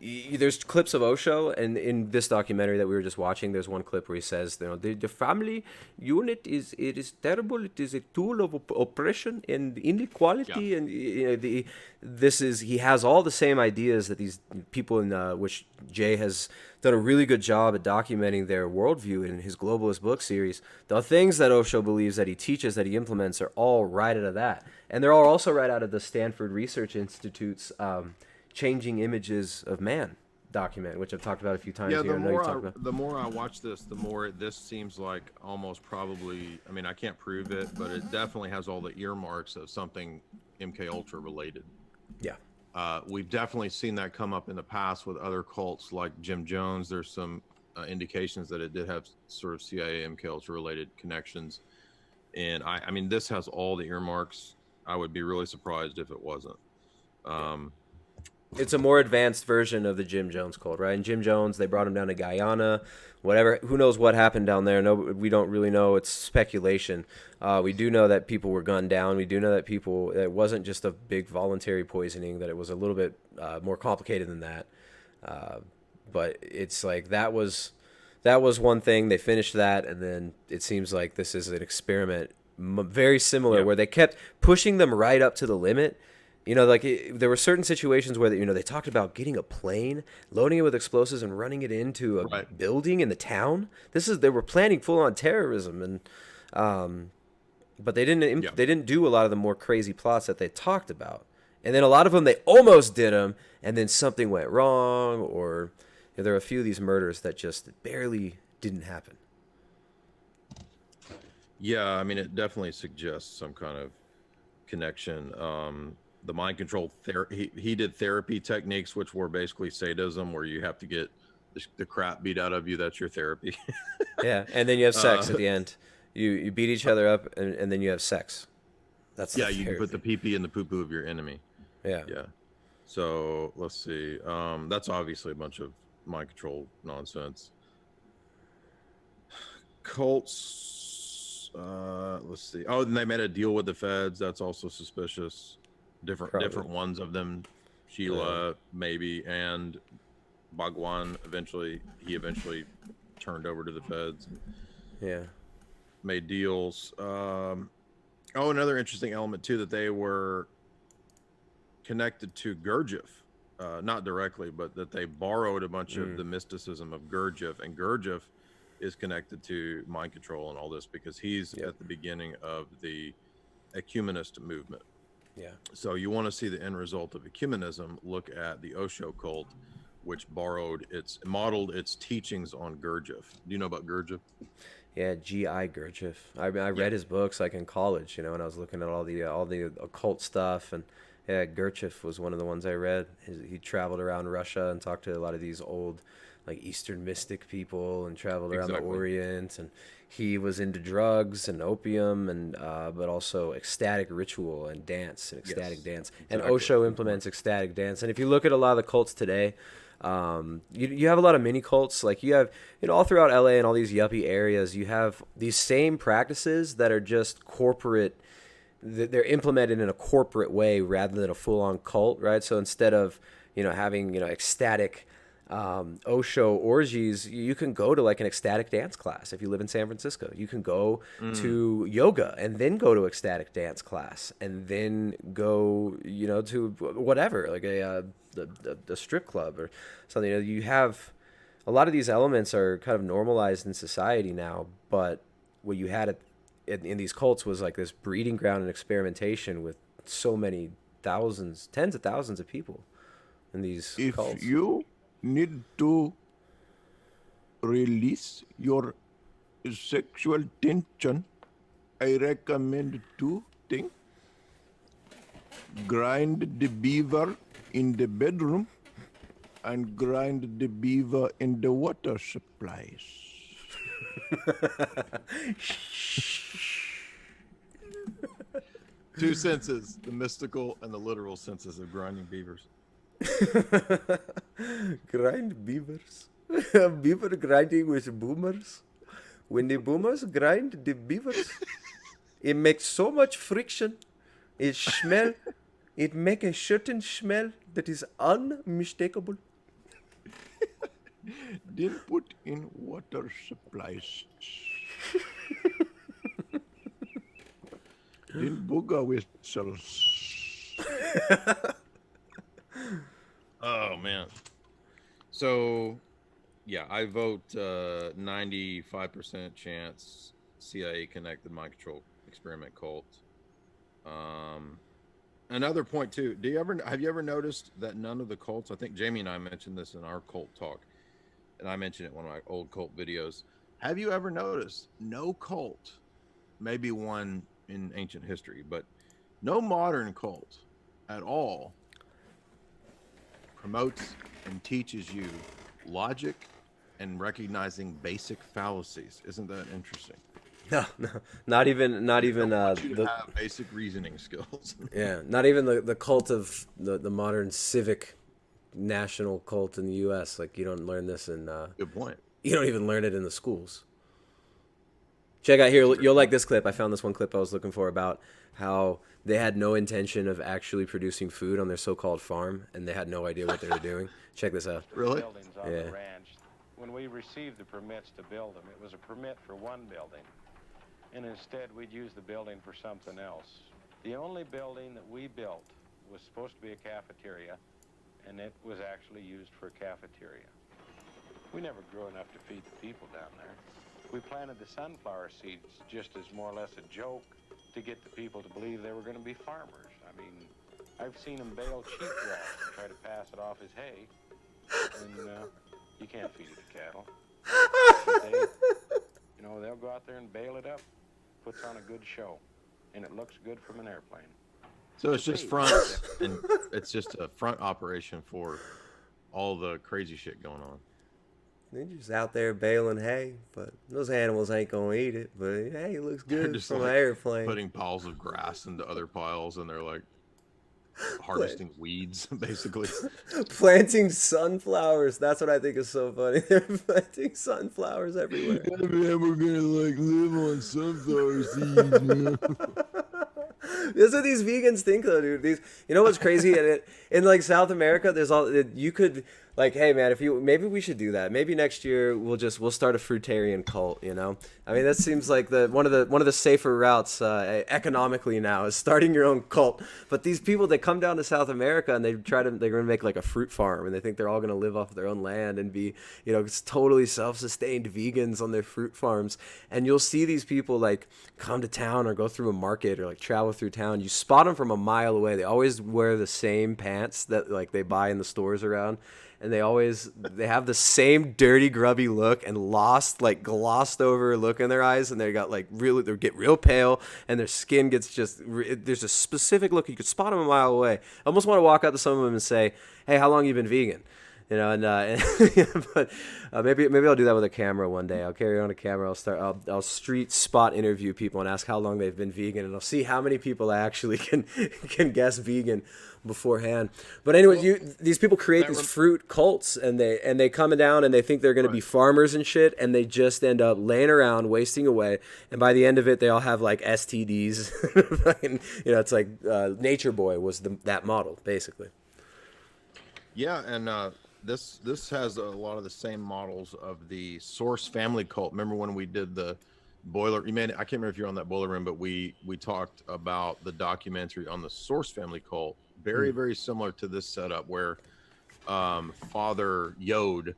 There's clips of Osho, and in this documentary that we were just watching, there's one clip where he says, the family unit is terrible. It is a tool of oppression and inequality, and he has all the same ideas that these people in which Jay has done a really good job at documenting their worldview in his globalist book series. The things that Osho believes, that he teaches, that he implements, are all right out of that, and they're all also right out of the Stanford Research Institute's Changing Images of Man document, which I've talked about a few times here. The more I watch this, the more this seems like almost probably, I can't prove it, but it definitely has all the earmarks of something MK Ultra related. Yeah. We've definitely seen that come up in the past with other cults like Jim Jones. There's some indications that it did have sort of CIA, MK Ultra related connections. And this has all the earmarks. I would be really surprised if it wasn't. it's a more advanced version of the Jim Jones cult, right? And Jim Jones, they brought him down to Guyana, whatever. Who knows what happened down there? No, we don't really know. It's speculation. We do know that people were gunned down. We do know that it wasn't just a big voluntary poisoning, that it was a little bit more complicated than that. But it's like that was one thing. They finished that, and then it seems like this is an experiment very similar where they kept pushing them right up to the limit. You know, like there were certain situations where, they talked about getting a plane, loading it with explosives, and running it into a building in the town. They were planning full-on terrorism, and but they didn't do a lot of the more crazy plots that they talked about. And then a lot of them, they almost did them, and then something went wrong, or there were a few of these murders that just barely didn't happen. Yeah, I mean, it definitely suggests some kind of connection. The mind control he did therapy techniques, which were basically sadism, where you have to get the crap beat out of you. That's your therapy. Yeah, and then you have sex at the end. You beat each other up, and then you have sex. That's you can put the pee-pee in the poo-poo of your enemy. Yeah. So let's see. That's obviously a bunch of mind control nonsense. Cults. Let's see. Oh, and they made a deal with the feds. That's also suspicious. Different ones of them. Sheila, maybe, and Bhagwan. He eventually turned over to the feds. Yeah. Made deals. Another interesting element too, that they were connected to Gurdjieff, not directly, but that they borrowed a bunch of the mysticism of Gurdjieff, and Gurdjieff is connected to mind control and all this because he's at the beginning of the ecumenist movement. Yeah. So you want to see the end result of ecumenism, look at the Osho cult, which modeled its teachings on Gurdjieff. Do you know about Gurdjieff? Yeah, G.I. Gurdjieff. I read his books like in college, and I was looking at all the occult stuff, and Gurdjieff was one of the ones I read. He traveled around Russia and talked to a lot of these old, like Eastern mystic people, and traveled around the Orient, and he was into drugs and opium, and but also ecstatic ritual and dance and ecstatic dance. And Osho implements ecstatic dance. And if you look at a lot of the cults today, you have a lot of mini cults. Like you have, all throughout LA and all these yuppie areas, you have these same practices that are just corporate. They're implemented in a corporate way rather than a full-on cult, right? So instead of having ecstatic Osho orgies, you can go to like an ecstatic dance class. If you live in San Francisco, you can go to yoga and then go to ecstatic dance class, and then go to whatever, like the strip club or something. You have a lot of these elements are kind of normalized in society now, but what you had in these cults was like this breeding ground and experimentation with so many tens of thousands of people in these cults. If you need to release your sexual tension, I recommend 2 things. Grind the beaver in the bedroom and grind the beaver in the water supplies. Two senses, the mystical and the literal senses of grinding beavers. Grind beavers. Beaver grinding with boomers. When the boomers grind the beavers, it makes so much friction. It make a certain smell that is unmistakable. Then put in water supplies. Then booger whistles. Oh man. So yeah, I vote 95% chance CIA connected mind control experiment cult. Another point too, have you ever noticed that none of the cults, I think Jamie and I mentioned this in our cult talk, and I mentioned it in one of my old cult videos. Have you ever noticed no cult, maybe one in ancient history, but no modern cult at all promotes and teaches you logic and recognizing basic fallacies? Isn't that interesting? No, not even you to have basic reasoning skills. Yeah, not even the cult of the modern civic national cult in the U.S. Like, you don't learn this in. Good point. You don't even learn it in the schools. Check out here. You'll like this clip. I found this one clip I was looking for about how they had no intention of actually producing food on their so-called farm, and they had no idea what they were doing. Check this out. Really? Buildings on the ranch. When we received the permits to build them, it was a permit for one building, and instead we'd use the building for something else. The only building that we built was supposed to be a cafeteria, and it was actually used for a cafeteria. We never grew enough to feed the people down there. We planted the sunflower seeds just as more or less a joke to get the people to believe they were going to be farmers. I mean, I've seen them bale cheatgrass and try to pass it off as hay, and you can't feed it to cattle. But they'll go out there and bale it up, puts on a good show, and it looks good from an airplane. So it's just front, and it's just a front operation for all the crazy shit going on. They're just out there baling hay, but those animals ain't gonna eat it. But hey, it looks good just from like an airplane. Putting piles of grass into other piles, and they're like harvesting weeds, basically. Planting sunflowers. That's what I think is so funny. They're planting sunflowers everywhere. Man, we're gonna live on sunflower seeds, man. That's what these vegans think, though, dude. You know what's crazy? In like South America, there's all you could. Like, hey man, maybe we should do that. Maybe next year we'll start a fruitarian cult. I mean, that seems like one of the safer routes economically now is starting your own cult. But these people that come down to South America and they're gonna make like a fruit farm, and they think they're all gonna live off their own land and be it's totally self-sustained vegans on their fruit farms. And you'll see these people like come to town or go through a market or like travel through town. You spot them from a mile away. They always wear the same pants that like they buy in the stores around. And they have the same dirty, grubby look and glossed over look in their eyes, and they get real pale, and their skin gets there's a specific look. You could spot them a mile away. I almost want to walk up to some of them and say, "Hey, how long have you been vegan?" But maybe I'll do that with a camera one day. I'll carry on a camera. I'll street spot interview people and ask how long they've been vegan, and I'll see how many people I actually can guess vegan beforehand. But anyways, these people create these fruit cults, and they come down and they think they're going to be farmers and shit, and they just end up laying around wasting away. And by the end of it, they all have like STDs. It's like Nature Boy was that model basically. Yeah, and this has a lot of the same models of the Source family cult. Remember when we did the boiler? I can't remember if you're on that boiler room, but we talked about the documentary on the Source family cult. Very, very similar to this setup where Father Yod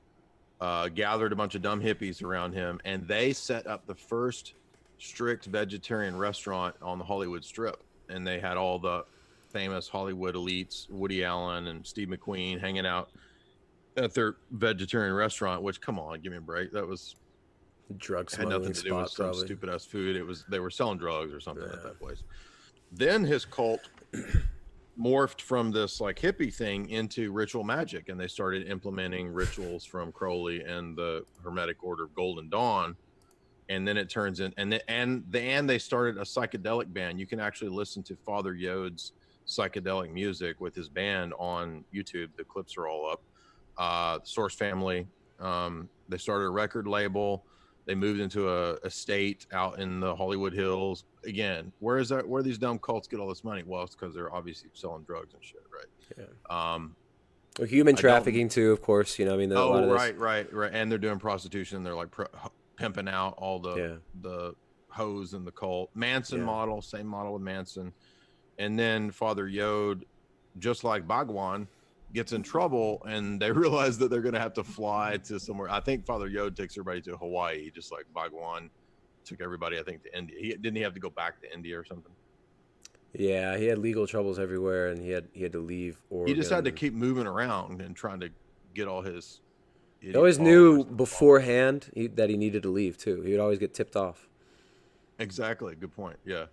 gathered a bunch of dumb hippies around him, and they set up the first strict vegetarian restaurant on the Hollywood Strip. And they had all the famous Hollywood elites, Woody Allen and Steve McQueen, hanging out at their vegetarian restaurant. Which, come on, give me a break. That was drug had nothing to do with some stupid ass food. They were selling drugs or something at that place. Then his cult morphed from this like hippie thing into ritual magic, and they started implementing rituals from Crowley and the Hermetic Order of Golden Dawn. And then it turns in, and they started a psychedelic band. You can actually listen to Father Yod's psychedelic music with his band on YouTube. The clips are all up. Source family, they started a record label. They moved into a estate out in the Hollywood Hills. Again, where these dumb cults get all this money? Well, it's because they're obviously selling drugs and shit, right? Yeah. Well, human trafficking too, of course. A lot of this. Right. And they're doing prostitution. They're like pimping out all the hoes in the cult. Manson model, same model with Manson. And then Father Yod, just like Bhagwan, gets in trouble, and they realize that they're going to have to fly to somewhere. I think Father Yod takes everybody to Hawaii, just like Bhagwan took everybody, I think, to India. Didn't he have to go back to India or something? Yeah, he had legal troubles everywhere, and he had to leave Oregon. He just had to keep moving around and trying to get all his... He always knew beforehand that he needed to leave, too. He would always get tipped off. Exactly. Good point. Yeah.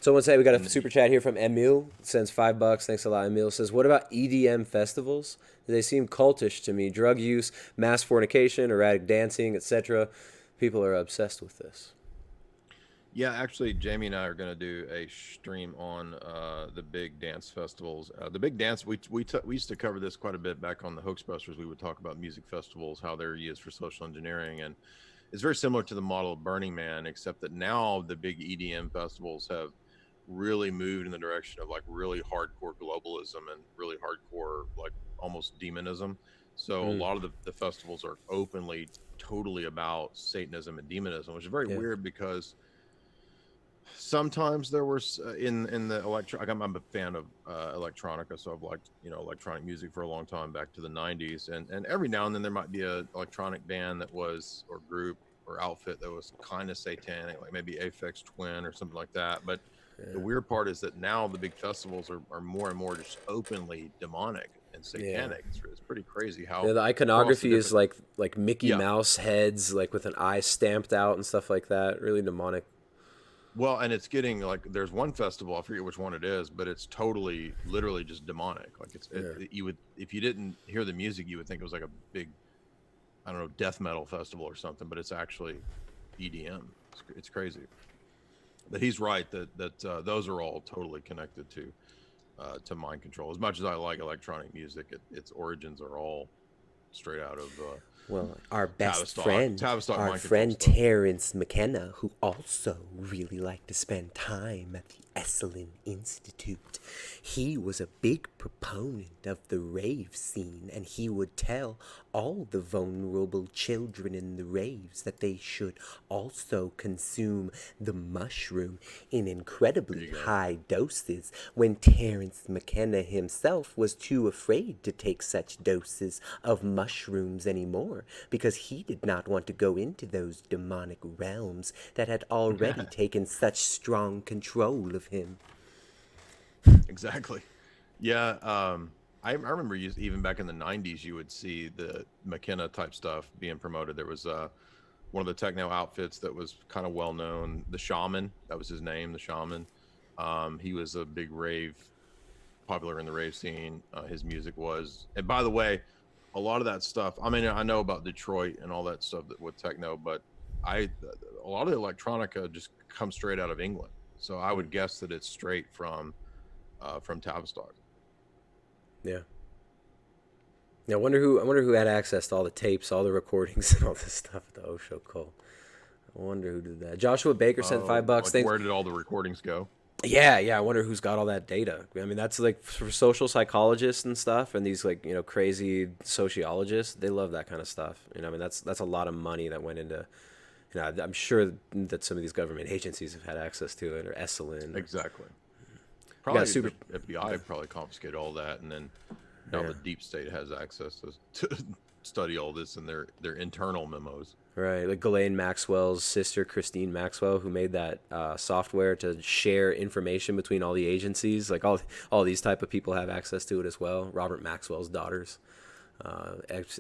Someone said we got a super chat here from Emil. Sends $5. Thanks a lot, Emil. Says, what about EDM festivals? They seem cultish to me. Drug use, mass fornication, erratic dancing, etc. People are obsessed with this. Yeah, actually, Jamie and I are going to do a stream on the big dance festivals. The big dance, we used to cover this quite a bit back on the Hoaxbusters. We would talk about music festivals, how they're used for social engineering, and it's very similar to the model of Burning Man, except that now the big EDM festivals have really moved in the direction of like really hardcore globalism and really hardcore like almost demonism. So a lot of the festivals are openly totally about Satanism and demonism, which is very weird because sometimes there was in the I'm a fan of electronica, so I've liked electronic music for a long time, back to the 90s, and every now and then there might be a electronic band that was, or group or outfit that was kind of satanic, like maybe Aphex Twin or something like that. But the weird part is that now the big festivals are more and more just openly demonic and satanic. It's pretty crazy how the iconography is like Mickey Mouse heads, like with an eye stamped out and stuff like that. Really demonic. Well, and it's getting like, there's one festival, I forget which one it is, but it's totally literally just demonic. Like you would, if you didn't hear the music, you would think it was like a big, I don't know, death metal festival or something, but it's actually EDM. It's crazy. But he's right that those are all totally connected to mind control. As much as I like electronic music, its origins are all straight out of well, our best Tavistock our friend Terence McKenna, who also really liked to spend time at the Esalen Institute. He was a big proponent of the rave scene, and he would tell all the vulnerable children in the raves that they should also consume the mushroom in incredibly high doses, when Terence McKenna himself was too afraid to take such doses of mushrooms anymore, because he did not want to go into those demonic realms that had already taken such strong control of him. Exactly. Yeah. I remember even back in the 90s, you would see the McKenna type stuff being promoted. There was one of the techno outfits that was kind of well known, the Shaman. That was his name, the Shaman. He was a big rave, popular in the rave scene. His music was, and by the way, a lot of that stuff, I mean, I know about Detroit and all that stuff with techno, but a lot of the electronica just comes straight out of England. So I would guess that it's straight from Tavistock. Yeah. I wonder who had access to all the tapes, all the recordings, and all this stuff at the Osho cult. I wonder who did that. Joshua Baker sent $5. Like, where did all the recordings go? Yeah. I wonder who's got all that data. I mean, that's like for social psychologists and stuff, and these like crazy sociologists. They love that kind of stuff. I mean, that's a lot of money that went into. I'm sure that some of these government agencies have had access to it, or Esalen. Exactly. Probably FBI probably confiscated all that, and then now the deep state has access to study all this in their internal memos. Right, like Ghislaine Maxwell's sister, Christine Maxwell, who made that software to share information between all the agencies. Like all these type of people have access to it as well. Robert Maxwell's daughters.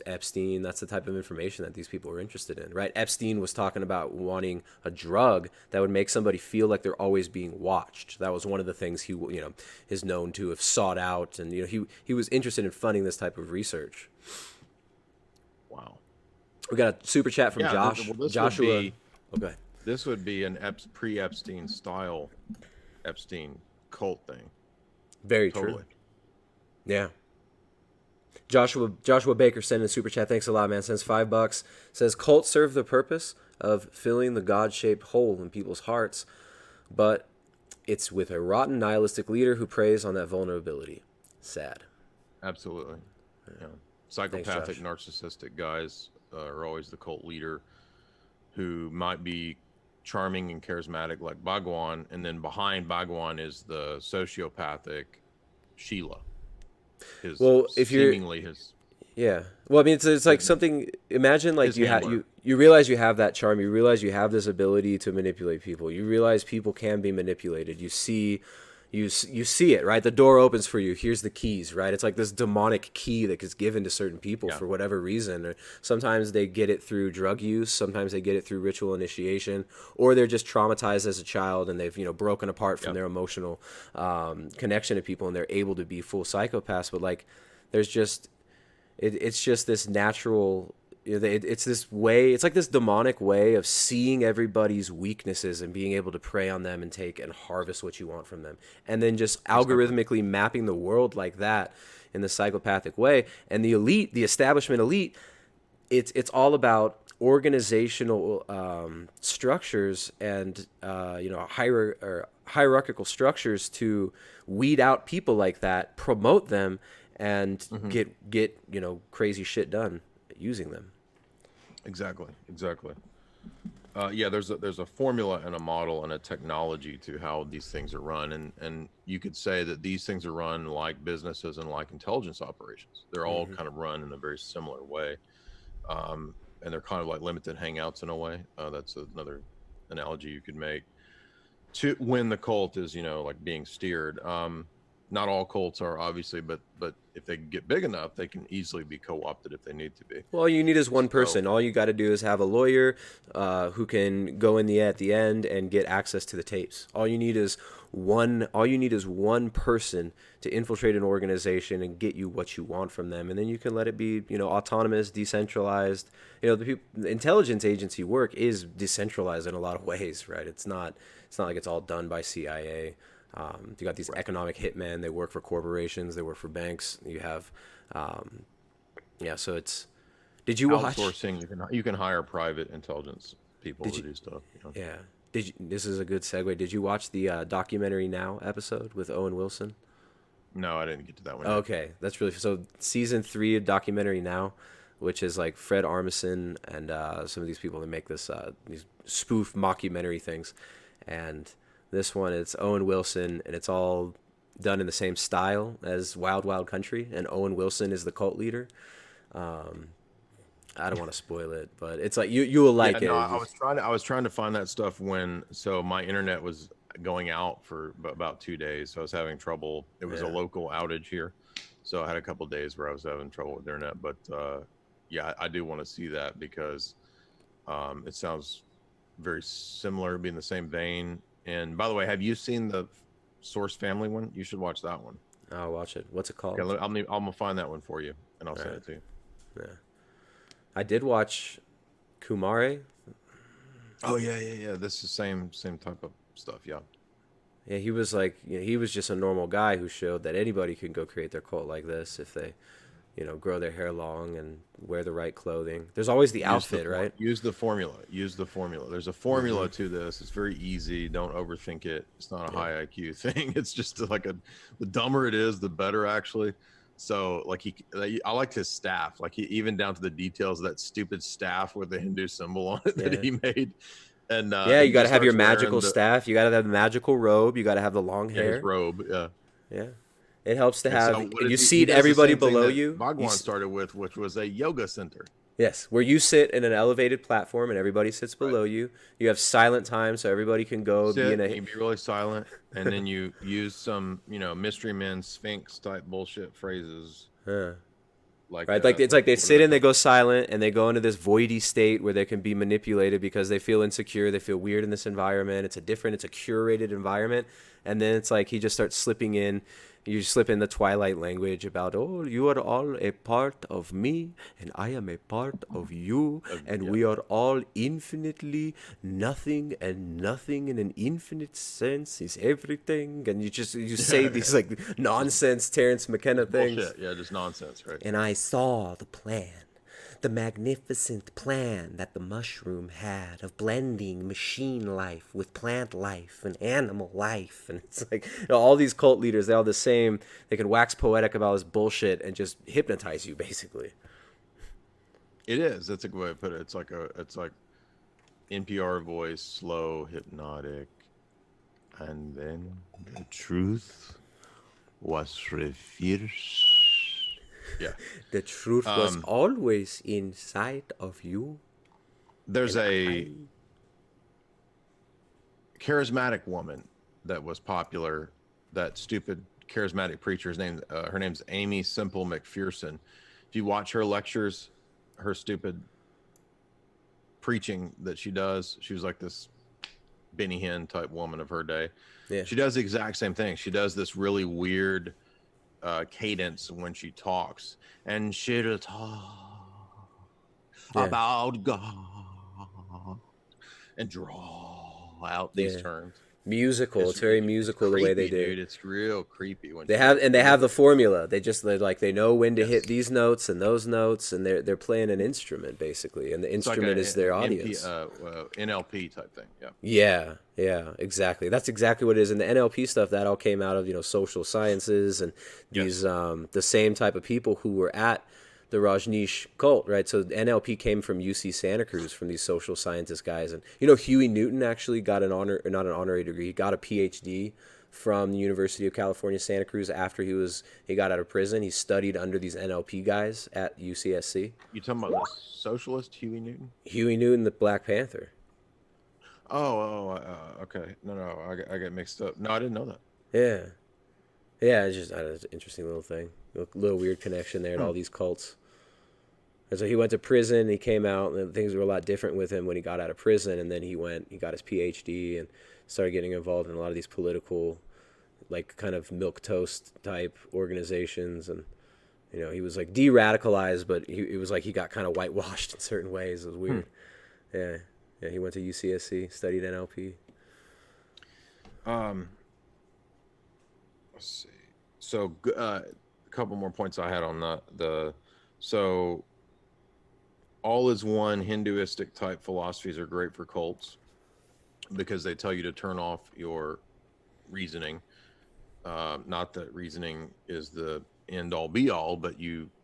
Epstein, that's the type of information that these people were interested in, right? Epstein was talking about wanting a drug that would make somebody feel like they're always being watched. That was one of the things he is known to have sought out, and he was interested in funding this type of research. Wow. We got a super chat from Joshua. Go ahead. This would be an pre-Epstein style Epstein cult thing. Very true. Yeah. Joshua Baker sent in a super chat. Thanks a lot, man. Sends $5. Says cults serve the purpose of filling the God-shaped hole in people's hearts, but it's with a rotten nihilistic leader who preys on that vulnerability. Sad. Absolutely. Yeah. Psychopathic, narcissistic guys are always the cult leader, who might be charming and charismatic like Bhagwan, and then behind Bhagwan is the sociopathic Sheila. Well, I mean, it's like something. Imagine like you realize you have that charm. You realize you have this ability to manipulate people. You realize people can be manipulated. You see it, right? The door opens for you. Here's the keys, right? It's like this demonic key that gets given to certain people for whatever reason. Or sometimes they get it through drug use. Sometimes they get it through ritual initiation, or they're just traumatized as a child and they've broken apart from their emotional connection to people, and they're able to be full psychopaths. But like, there's just it's just this natural it's this way, it's like this demonic way of seeing everybody's weaknesses and being able to prey on them and take and harvest what you want from them. And then just algorithmically mapping the world like that in the psychopathic way. And the elite, the establishment elite, it's all about organizational structures and hierarchical structures to weed out people like that, promote them, and get crazy shit done using them. Exactly. Yeah, there's a formula and a model and a technology to how these things are run, and you could say that these things are run like businesses and like intelligence operations. They're all kind of run in a very similar way, and they're kind of like limited hangouts in a way. That's another analogy you could make to when the cult is like being steered. Not all cults are, obviously, but if they get big enough, they can easily be co-opted if they need to be. Well, all you need is one person. All you got to do is have a lawyer who can go in at the end and get access to the tapes. All you need is one person to infiltrate an organization and get you what you want from them, and then you can let it be, autonomous, decentralized. The intelligence agency work is decentralized in a lot of ways, right? It's not like it's all done by CIA. You got these economic hitmen. They work for corporations. They work for banks. You have, So it's. Did you watch? Outsourcing. You can hire private intelligence people to do stuff. Yeah. This is a good segue. Did you watch the Documentary Now episode with Owen Wilson? No, I didn't get to that one. Okay, that's really so. Season 3 of Documentary Now, which is like Fred Armisen and some of these people that make this these spoof mockumentary things, and. This one, it's Owen Wilson, and it's all done in the same style as Wild Wild Country, and Owen Wilson is the cult leader. I don't want to spoil it, but it's like you will like it. No, I was trying to find that stuff so my internet was going out for about 2 days, so I was having trouble. It was a local outage here, so I had a couple of days where I was having trouble with the internet. But I do want to see that because it sounds very similar, being the same vein. And by the way, have you seen the Source Family one? You should watch that one. I'll watch it. What's it called? Okay, I'm gonna find that one for you, and I'll send it to you. Yeah, I did watch Kumare. Oh yeah. This is same type of stuff. Yeah. Yeah, he was like, he was just a normal guy who showed that anybody can go create their cult like this if they, grow their hair long and wear the right clothing. There's always the outfit, right? Use the formula. There's a formula to this. It's very easy. Don't overthink it. It's not a high IQ thing. It's just like the dumber it is, the better, actually. So I liked his staff, even down to the details of that stupid staff with the Hindu symbol on it that he made. And you got to have your magical staff. You got to have the magical robe. You got to have the long hair. His robe. Yeah. It helps to have, you seat everybody below you. Bhagwan started with, which was a yoga center. Yes, where you sit in an elevated platform and everybody sits below you. You have silent time so everybody can go be really silent, and then you use some, mystery men, Sphinx type bullshit phrases. It's like they sit and they go silent and they go into this voidy state where they can be manipulated because they feel insecure, they feel weird in this environment. It's a curated environment, and then it's like he just starts slipping in. You slip in the Twilight language about, you are all a part of me, and I am a part of you, and we are all infinitely nothing, and nothing in an infinite sense is everything. And you say these like nonsense Terrence McKenna things. Bullshit. Yeah, just nonsense, right? And I saw the plan. The magnificent plan that the mushroom had of blending machine life with plant life and animal life. And it's like, all these cult leaders, they're all the same. They can wax poetic about this bullshit and just hypnotize you, basically. It is. That's a good way to put it. It's like NPR voice, slow, hypnotic. And then the truth was revealed. Yeah. The truth was always inside of you. There's a charismatic woman that was popular, that stupid charismatic preacher's name. Her name's Amy Semple McPherson. If you watch her lectures, her stupid preaching that she does, she was like this Benny Hinn type woman of her day. Yeah. She does the exact same thing. She does this really weird cadence when she talks, and she'll talk about God and draw out these terms. Musical. It's very musical the way they do. Dude, it's real creepy when they have the formula. They know when to hit these notes and those notes, and they're playing an instrument basically, and the instrument is their audience. NLP type thing. Yeah, exactly. That's exactly what it is. And the NLP stuff, that all came out of social sciences and these the same type of people who were at the Rajneesh cult, right? So NLP came from UC Santa Cruz, from these social scientist guys. And Huey Newton actually got not an honorary degree, he got a PhD from the University of California, Santa Cruz. After he got out of prison, he studied under these NLP guys at UCSC. You talking about the socialist Huey Newton? Huey Newton, the Black Panther. Okay. No, I get mixed up. No, I didn't know that. Yeah, it's just it's an interesting little thing. A little weird connection there to all these cults. And so he went to prison, he came out, and things were a lot different with him when he got out of prison. And then he got his PhD and started getting involved in a lot of these political, kind of milquetoast type organizations. And, he was de-radicalized, but it was he got kind of whitewashed in certain ways. It was weird. Yeah, he went to UCSC, studied NLP. Let's see. So a couple more points I had on so all is one Hinduistic type philosophies are great for cults because they tell you to turn off your reasoning. Not that reasoning is the end all be all, but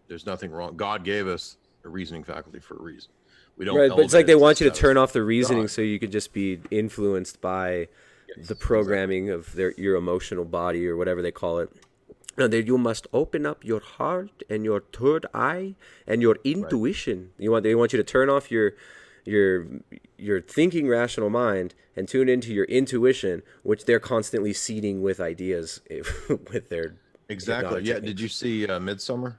there's nothing wrong. God gave us a reasoning faculty for a reason. We don't. Right, but it's they want you to turn off the reasoning so you could just be influenced by the programming of your emotional body or whatever they call it. No, you must open up your heart and your third eye and your intuition. Right. They want you to turn off your thinking rational mind and tune into your intuition, which they're constantly seeding with ideas with their exactly. Yeah. Did you see Midsummer?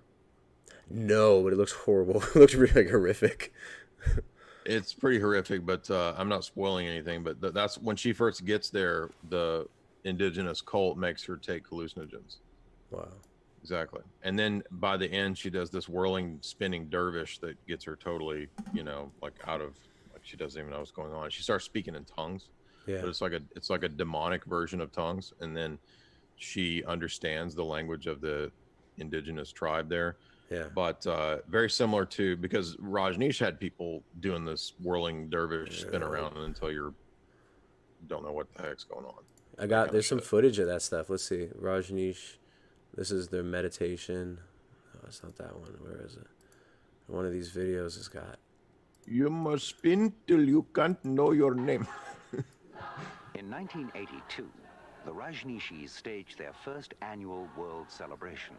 No, but it looks horrible. It looks really horrific. It's pretty horrific, but I'm not spoiling anything. But that's when she first gets there. The indigenous cult makes her take hallucinogens. Wow. Exactly. And then by the end, she does this whirling, spinning dervish that gets her totally, out of, she doesn't even know what's going on. She starts speaking in tongues. Yeah. But it's like a demonic version of tongues. And then she understands the language of the indigenous tribe there. Yeah. But very similar to, because Rajneesh had people doing this whirling dervish spin around until you don't know what the heck's going on. There's some footage of that stuff. Let's see. Rajneesh. This is their meditation. Oh, it's not that one. Where is it? One of these videos has got. You must spin till you can't know your name. In 1982, the Rajneeshis staged their first annual world celebration.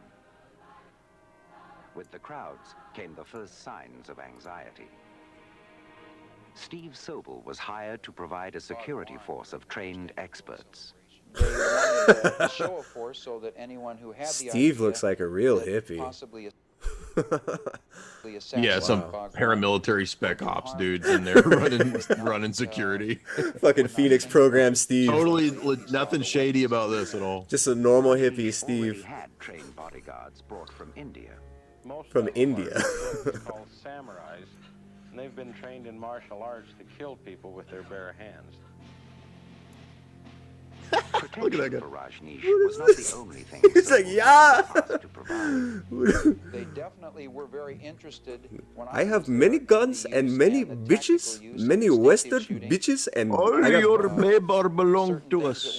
With the crowds came the first signs of anxiety. Steve Sobel was hired to provide a security force of trained experts. They wanted to show a force so that anyone who had the Steve looks like a real hippie. Yeah, some paramilitary spec ops dudes in there running security. Fucking Phoenix program Steve. Totally nothing shady about this at all. Just a normal hippie Steve. Had trained bodyguards brought from India. From India. Called samurais, and they've been trained in martial arts to kill people with their bare hands. Look at that guy. Was not the only thing he's like, yeah. They definitely were very interested. When I have many guns and many bitches, many Western bitches, and all your neighbor belong to us.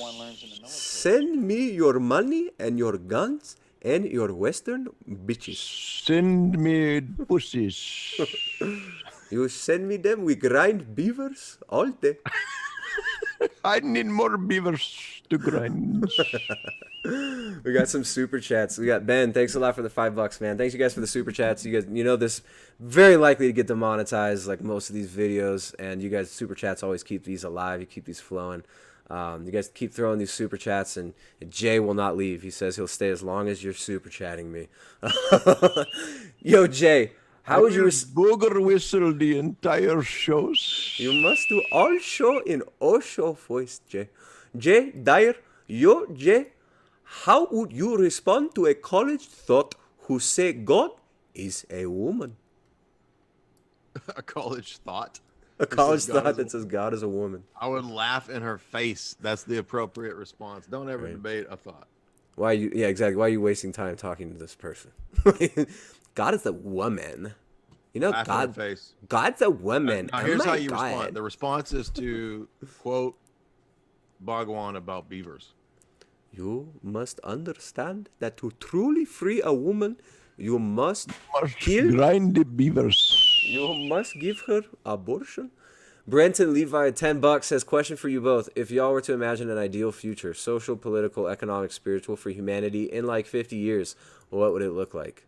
Send me your money and your guns and your Western bitches. Send me pussies. You send me them. We grind beavers all day. I need more beavers to grind. We got some super chats. We got Ben. Thanks a lot for the $5, man. Thanks you guys for the super chats. You guys, this very likely to get demonetized like most of these videos, and you guys super chats always keep these alive. You keep these flowing. You guys keep throwing these super chats, and Jay will not leave. He says he'll stay as long as you're super chatting me. Yo, Jay. How would you booger whistle the entire shows? You must do all show in Osho voice, Jay. Jay, Dyer, Jay, how would you respond to a college thought who say God is a woman? a college thought. A college thought that says God is a woman. I would laugh in her face. That's the appropriate response. Don't ever debate a thought. Why you? Yeah, exactly. Why are you wasting time talking to this person? God is a woman. You know, Laugh in her face. God's a woman. Now, here's how you respond. The response is to quote Bhagwan about beavers. You must understand that to truly free a woman, you must kill, grind the beavers. You must give her abortion. Brenton Levi, $10 says, question for you both. If y'all were to imagine an ideal future, social, political, economic, spiritual, for humanity in like 50 years, what would it look like?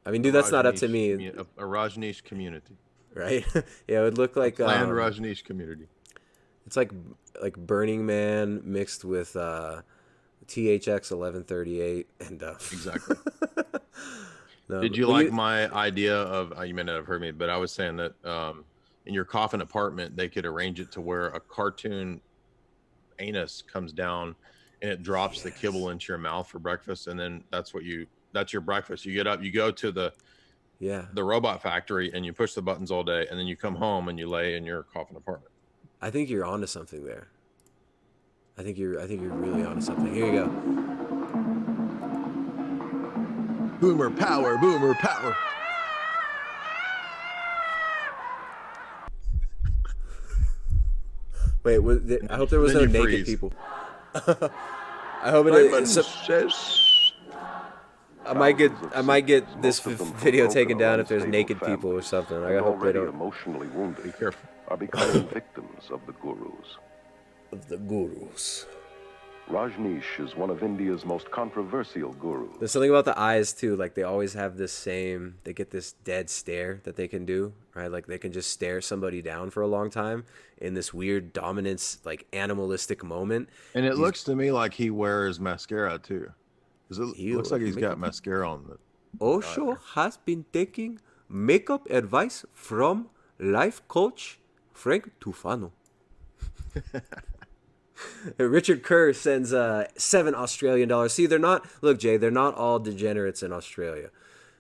I mean, dude, that's not up to me. A Rajneesh community. Right? Yeah, it would look like... planned Rajneesh community. It's like Burning Man mixed with THX 1138 and... Exactly. No, Did you like my idea of, you may not have heard me, but I was saying that in your coffin apartment, they could arrange it to where a cartoon anus comes down and it drops the kibble into your mouth for breakfast. And then that's your breakfast. You get up, you go to the robot factory and you push the buttons all day. And then you come home and you lay in your coffin apartment. I think you're onto something there. I think you're really onto something. Here you go. Boomer power, boomer power. Wait, I hope there was no naked people. I hope I might get this video taken down if there's naked people or something. I hope they don't. Emotionally wounded. Be careful. Are becoming victims of the gurus. Of the gurus. Rajneesh is one of India's most controversial gurus. There's something about the eyes too, like they always have this same, they get this dead stare that they can do, right? Like they can just stare somebody down for a long time in this weird dominance, like animalistic moment. And it looks to me like he wears mascara too. It looks like he's got mascara on the Osho has been taking makeup advice from life coach Frank Tufano. Richard Kerr sends $7 Australian. See, they're not, look, Jay, they're not all degenerates in Australia.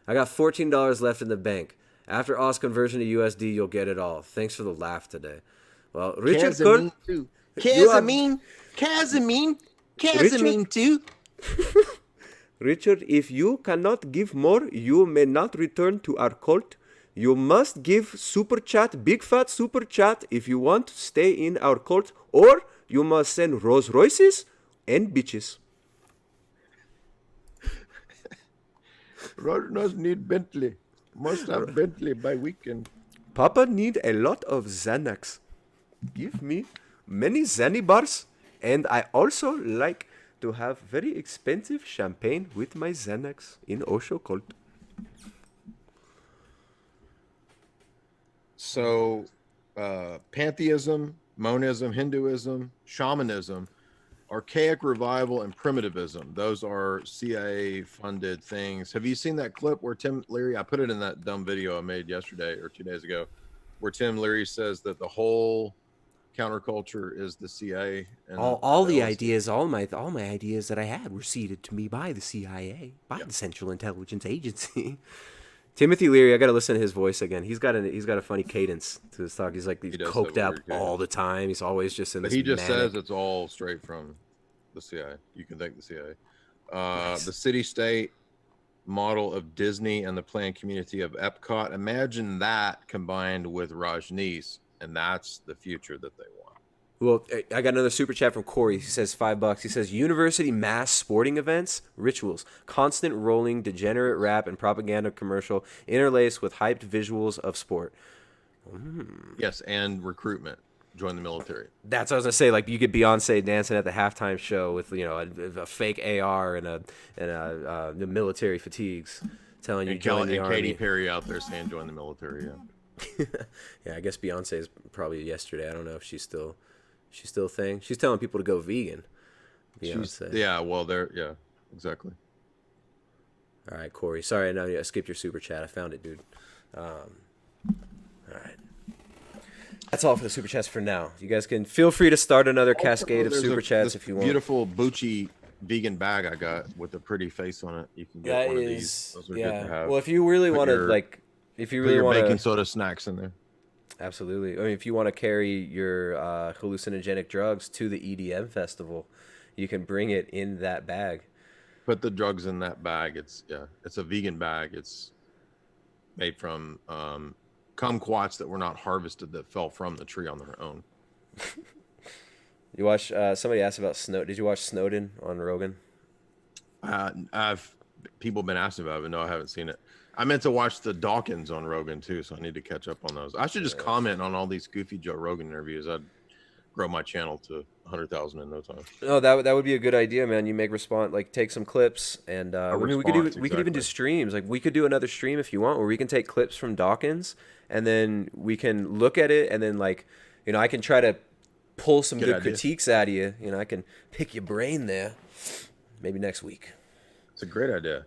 I got $14 left in the bank. After Aus conversion to USD, you'll get it all. Thanks for the laugh today. Well, Richard Kerr. Casamine too. Richard, if you cannot give more, you may not return to our cult. You must give super chat, big fat super chat, if you want to stay in our cult, or you must send Rolls Royces and bitches. Rodners need Bentley. Must have Bentley by weekend. Papa need a lot of Xanax. Give me many Xanny bars, and I also like to have very expensive champagne with my Xanax in Osho cult. So, pantheism, monism, Hinduism, shamanism, archaic revival, and primitivism. Those are CIA-funded things. Have you seen that clip where Tim Leary, I put it in that dumb video I made yesterday or 2 days ago, where Tim Leary says that the whole counterculture is the CIA. And all the ideas, all my ideas that I had were seeded to me by the CIA, by the Central Intelligence Agency. Timothy Leary, I got to listen to his voice again. He's got a funny cadence to his talk. He's like coked out all the time. He's always just in this. But he just says it's all straight from the CIA. You can thank the CIA. The city-state model of Disney and the planned community of Epcot. Imagine that combined with Rajneesh, and that's the future that they want. Well, I got another super chat from Corey. He says $5. He says university mass sporting events, rituals, constant rolling, degenerate rap and propaganda commercial interlaced with hyped visuals of sport. Yes, and recruitment. Join the military. That's what I was gonna say. Like you get Beyonce dancing at the halftime show with a fake AR and the military fatigues, telling you join the army. Katy Perry out there saying join the military. Yeah. Yeah, I guess Beyonce is probably yesterday. I don't know if she's still a thing. She's telling people to go vegan. Beyonce. Yeah, exactly. All right, Corey. Sorry, I skipped your super chat. I found it, dude. All right. That's all for the super chats for now. You guys can feel free to start another cascade of super chats if you want. Beautiful Bucci vegan bag I got with a pretty face on it. You can get one of these. Those are good to have. Well, if you really want to if you Put really your want baking soda snacks in there. Absolutely. I mean, if you want to carry your hallucinogenic drugs to the EDM festival, you can bring it in that bag. Put the drugs in that bag. It's a vegan bag. It's made from kumquats that were not harvested, that fell from the tree on their own. You watch? Somebody asked about Snow. Did you watch Snowden on Rogan? People been asking about it, but no, I haven't seen it. I meant to watch the Dawkins on Rogan too, so I need to catch up on those. I should just comment on all these goofy Joe Rogan interviews. I'd grow my channel to 100,000 in no time. Oh, that would be a good idea, man. You make take some clips, and we could even do streams. Like, we could do another stream if you want, where we can take clips from Dawkins, and then we can look at it, and then I can try to pull some good critiques out of you. I can pick your brain there. Maybe next week. It's a great idea.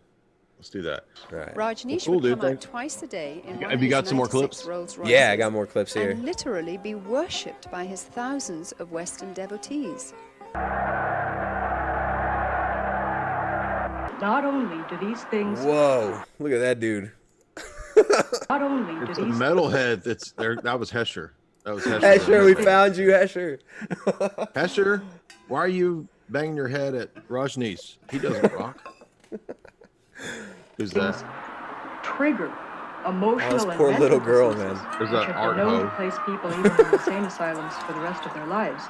Let's do that. All right. Rajneesh would come out twice a day in Have you got some more clips? Yeah, I got more clips here. And literally be worshipped by his thousands of Western devotees. Not only do these things... Whoa, look at that dude. Not only do it's a these... metalhead that's there. That was Hesher. Hesher, we found you, Hesher. Hesher, why are you banging your head at Rajneesh? He doesn't rock. Who's that? Trigger emotional this poor little girl, man. There's which that have art been known hoe. to place people even in insane asylums for the rest of their lives.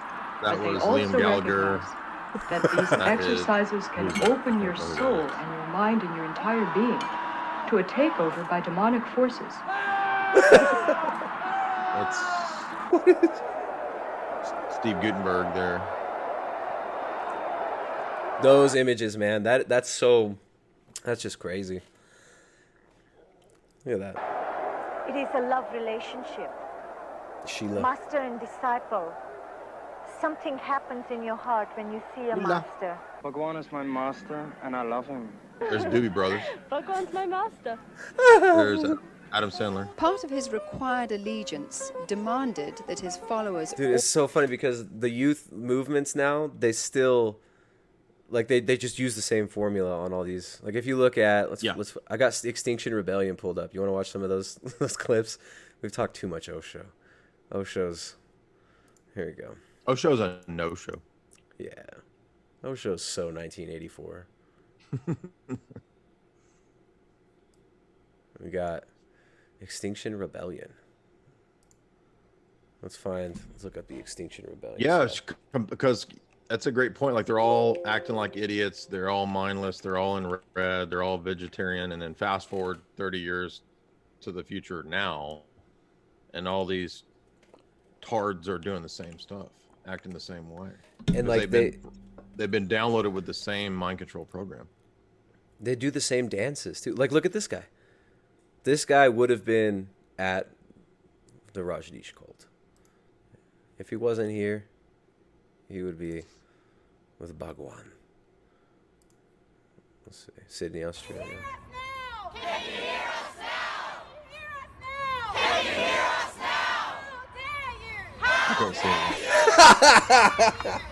That But they was also Liam Gallagher. recognize that these That is- exercises can open your soul and your mind and your entire being to a takeover by demonic forces. That's Steve Gutenberg there. Those images, man. That's just crazy. Look at that. It is a love relationship. Sheila. Master and disciple. Something happens in your heart when you see a master. Bhagwan is my master, and I love him. There's Doobie Brothers. Bhagwan's my master. There's Adam Sandler. Part of his required allegiance demanded that his followers... Dude, it's so funny because the youth movements now, they still... they just use the same formula on all these. Like, if you look at I got Extinction Rebellion pulled up. You want to watch some of those clips? We've talked too much Osho. Osho's here we go. Osho's a no-show. Yeah. Osho's so 1984. We got Extinction Rebellion. Let's look up the Extinction Rebellion. Yeah, stuff. because that's a great point. Like, they're all acting like idiots. They're all mindless. They're all in red. They're all vegetarian. And then fast forward 30 years to the future now, and all these tards are doing the same stuff, acting the same way. And they've been downloaded with the same mind control program. They do the same dances too. Like, look at this guy. This guy would have been at the Rajneesh cult. If he wasn't here, he would be with Bhagwan. Let's see. Sydney, Australia. Can you hear us now? Can you hear us now? I can't see it.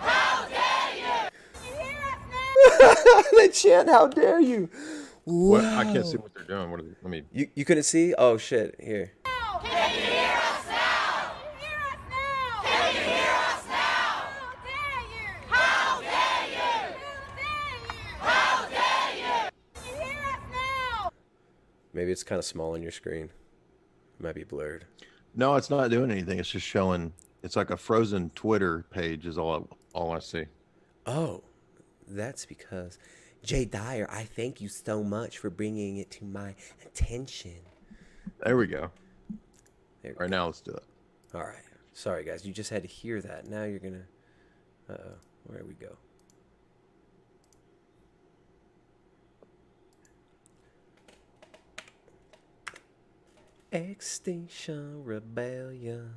How dare you? They chant, "How dare you!" What? I Wow. can't see what they're doing. What are they, let me. You couldn't see? Oh shit! Here. Can you hear us now? Can you hear us now? How dare you? How dare you? Can you hear us now? Maybe it's kind of small on your screen. It might be blurred. No, it's not doing anything. It's just showing. It's like a frozen Twitter page is all I see. Oh, that's because Jay Dyer, I thank you so much for bringing it to my attention. There we go. All right, now let's do it. All right. Sorry, guys. You just had to hear that. Now you're gonna. Uh-oh. Where we go? Extinction Rebellion.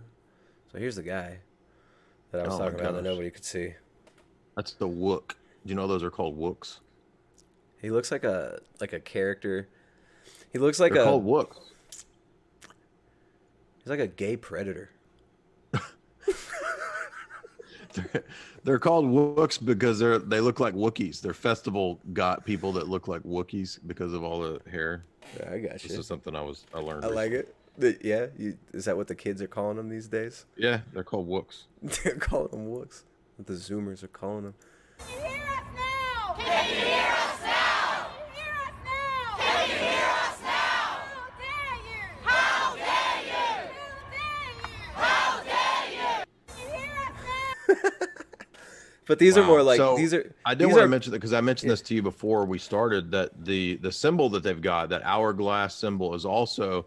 So here's the guy that I was talking about that nobody could see. That's the Wook. Do you know those are called Wooks? He looks like a character. He looks like They're called Wooks. He's like a gay predator. They're called Wooks because they look like Wookiees. They're festival got people that look like Wookiees because of all the hair. Yeah, I got you. This is something I learned. I like it. Yeah, is that what the kids are calling them these days? Yeah, they're called wooks. They're calling them wooks. What the Zoomers are calling them. Can you hear us now? Can you hear us now? Can you hear us now? How dare you? How dare you? Can you hear us now? But these are more like So, these are. I did these want to are- mention that because I mentioned this to you before we started, that the symbol that they've got, that hourglass symbol, is also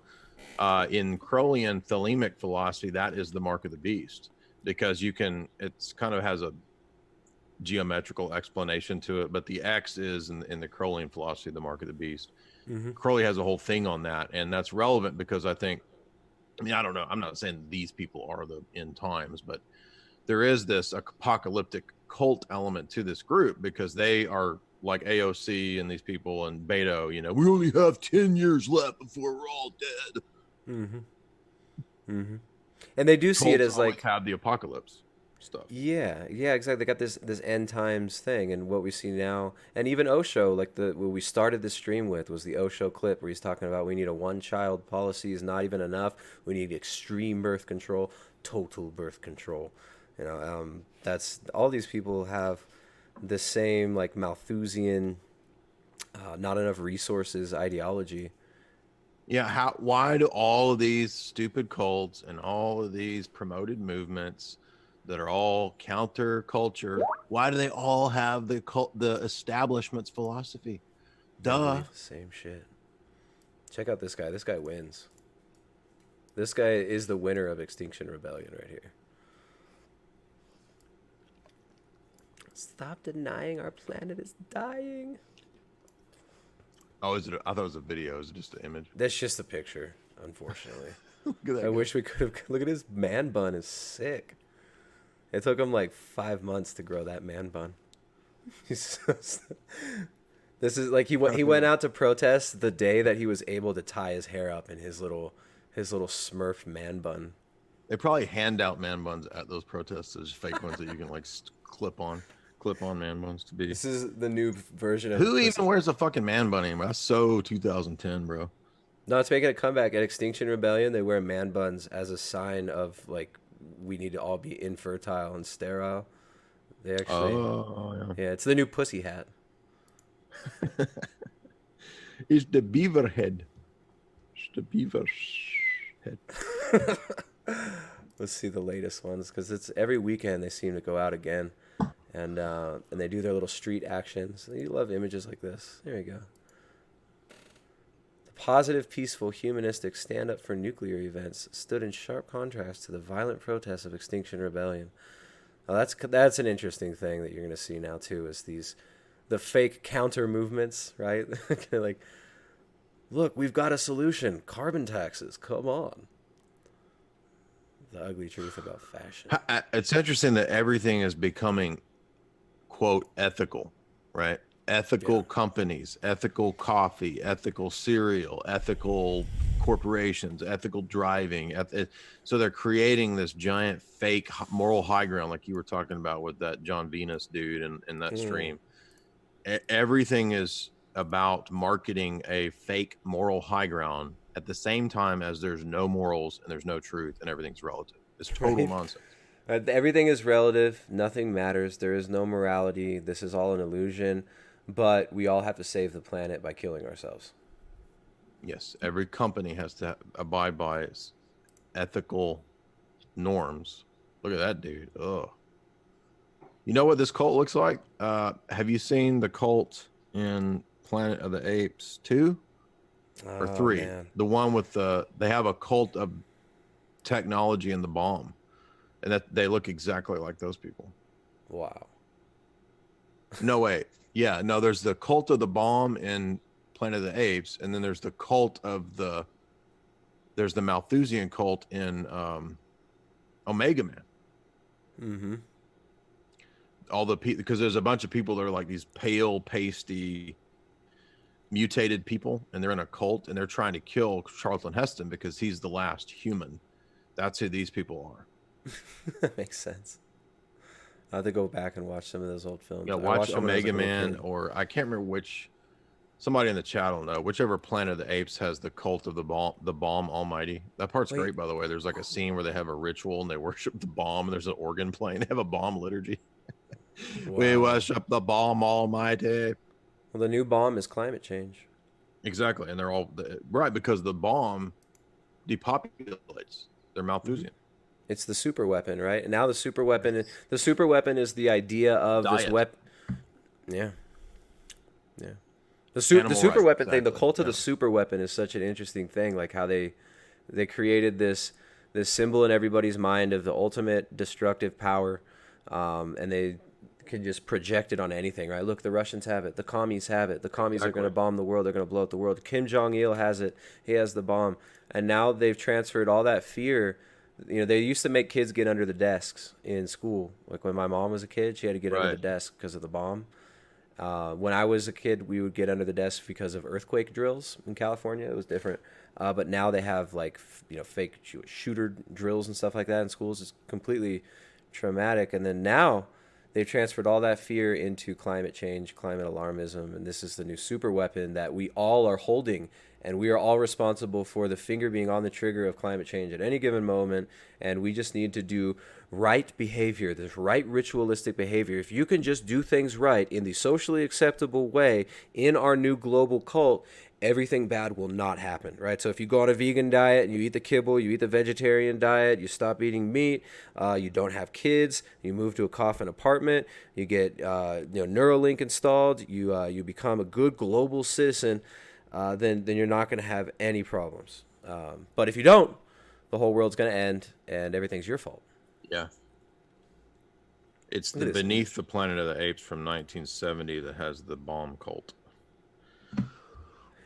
in Crowleyan thelemic philosophy. That is the mark of the beast, because it's kind of has a geometrical explanation to it, but the X is in the Crowleyan philosophy the mark of the beast. Crowley has a whole thing on that, and that's relevant because I don't know, I'm not saying these people are the end times, but there is this apocalyptic cult element to this group, because they are like AOC and these people and Beto, we only have 10 years left before we're all dead. And they do see it Cults as like always have the apocalypse stuff. Yeah, exactly. They got this end times thing, and what we see now, and even Osho, like what we started the stream with was the Osho clip where he's talking about we need a one-child policy is not even enough. We need extreme birth control, total birth control. That's all these people have the same like Malthusian, not enough resources ideology. Yeah, why do all of these stupid cults and all of these promoted movements that are all counterculture, why do they all have the establishment's philosophy? Duh. The same shit. Check out this guy. This guy wins. This guy is the winner of Extinction Rebellion right here. Stop denying our planet is dying. Oh, is it? I thought it was a video. Is it just an image? That's just a picture, unfortunately. Look at that I guy. wish we could have. Look at his man bun. Is sick. It took him like 5 months to grow that man bun. This is like he went out to protest the day that he was able to tie his hair up in his little Smurf man bun. They probably hand out man buns at those protests as fake ones that you can like clip on man buns to be. This is the new version of Who even wears a fucking man bun anymore? That's so 2010, bro. No, it's making a comeback at Extinction Rebellion. They wear man buns as a sign of like we need to all be infertile and sterile. They actually, yeah, it's the new pussy hat. It's the beaver head. It's the beaver head. Let's see the latest ones, because it's every weekend they seem to go out again, and they do their little street actions. You love images like this. There you go. The positive, peaceful, humanistic stand up for nuclear events stood in sharp contrast to the violent protests of Extinction Rebellion. Now that's an interesting thing that you're going to see now too, is the fake counter movements, right? Like, look, we've got a solution. Carbon taxes. Come on. The ugly truth about fashion. It's interesting that everything is becoming, quote, ethical, right? Ethical companies, ethical coffee, ethical cereal, ethical corporations, ethical driving. So they're creating this giant fake moral high ground, like you were talking about with that John Venus dude in that stream. Everything is about marketing a fake moral high ground at the same time as there's no morals and there's no truth and everything's relative. It's total nonsense. Everything is relative. Nothing matters. There is no morality. This is all an illusion. But we all have to save the planet by killing ourselves. Yes, every company has to abide by its ethical norms. Look at that dude. Ugh. You know what this cult looks like? Have you seen the cult in Planet of the Apes 2 or 3? Man. The one with they have a cult of technology and the bomb, and that they look exactly like those people. Wow. No, wait. Yeah, no, there's the cult of the bomb in Planet of the Apes, and then there's the cult of there's the Malthusian cult in Omega Man. Mm-hmm. All the because there's a bunch of people that are like these pale, pasty, mutated people, and they're in a cult, and they're trying to kill Charlton Heston because he's the last human. That's who these people are. That makes sense. I have to go back and watch some of those old films. Yeah, watch Omega Man, or I can't remember which Somebody in the chat will know. Whichever Planet of the Apes has the cult of the bomb almighty. That part's great, by the way. There's like a scene where they have a ritual and they worship the bomb, and there's an organ playing. They have a bomb liturgy. Wow. We worship the bomb almighty. Well, the new bomb is climate change. Exactly, and they're all right because the bomb depopulates. They're Malthusian. It's the super weapon, right? And now the super weapon is the idea of this weapon. Yeah. Yeah. The super weapon thing, the cult of the super weapon is such an interesting thing. Like how they created this symbol in everybody's mind of the ultimate destructive power, and they can just project it on anything, right? Look, the Russians have it, the commies have it. The commies are going to bomb the world. They're going to blow up the world. Kim Jong-il has it. He has the bomb, and now they've transferred all that fear. You know, they used to make kids get under the desks in school. Like when my mom was a kid, she had to get under the desk because of the bomb. When I was a kid, we would get under the desk because of earthquake drills in California. It was different. But now they have like, fake shooter drills and stuff like that in schools. It's completely traumatic. And then now they've transferred all that fear into climate change, climate alarmism. And this is the new super weapon that we all are holding. And we are all responsible for the finger being on the trigger of climate change at any given moment. And we just need to do right behavior, this right ritualistic behavior. If you can just do things right in the socially acceptable way in our new global cult, everything bad will not happen, right? So if you go on a vegan diet and you eat the kibble, you eat the vegetarian diet, you stop eating meat, you don't have kids, you move to a coffin apartment, you get Neuralink installed, you become a good global citizen, then you're not going to have any problems. But if you don't, the whole world's going to end and everything's your fault. Yeah. It's the Beneath the Planet of the Apes from 1970 that has the bomb cult.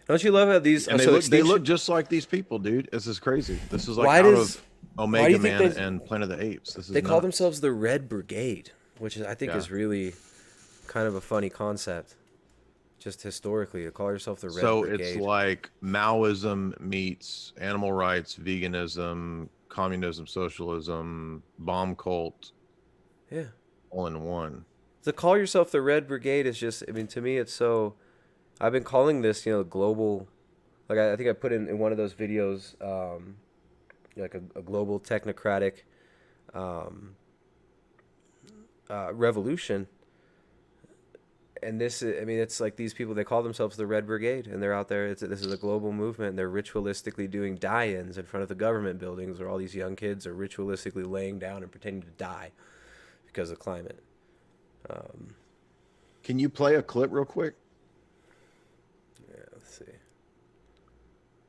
Don't you love how these... And they look just like these people, dude. This is crazy. This is like of Omega Man and Planet of the Apes. They call themselves the Red Brigade, which I think is really kind of a funny concept. Just historically, to call yourself the Red Brigade. So it's like Maoism meets animal rights, veganism, communism, socialism, bomb cult. Yeah. All in one. To call yourself the Red Brigade is just, I mean, to me, it's so... I've been calling this, global... Like, I think I put in one of those videos, like a global technocratic revolution. And this, I mean, it's like these people, they call themselves the Red Brigade, and they're out there. This is a global movement, and they're ritualistically doing die-ins in front of the government buildings where all these young kids are ritualistically laying down and pretending to die because of climate. Can you play a clip real quick? Yeah, let's see.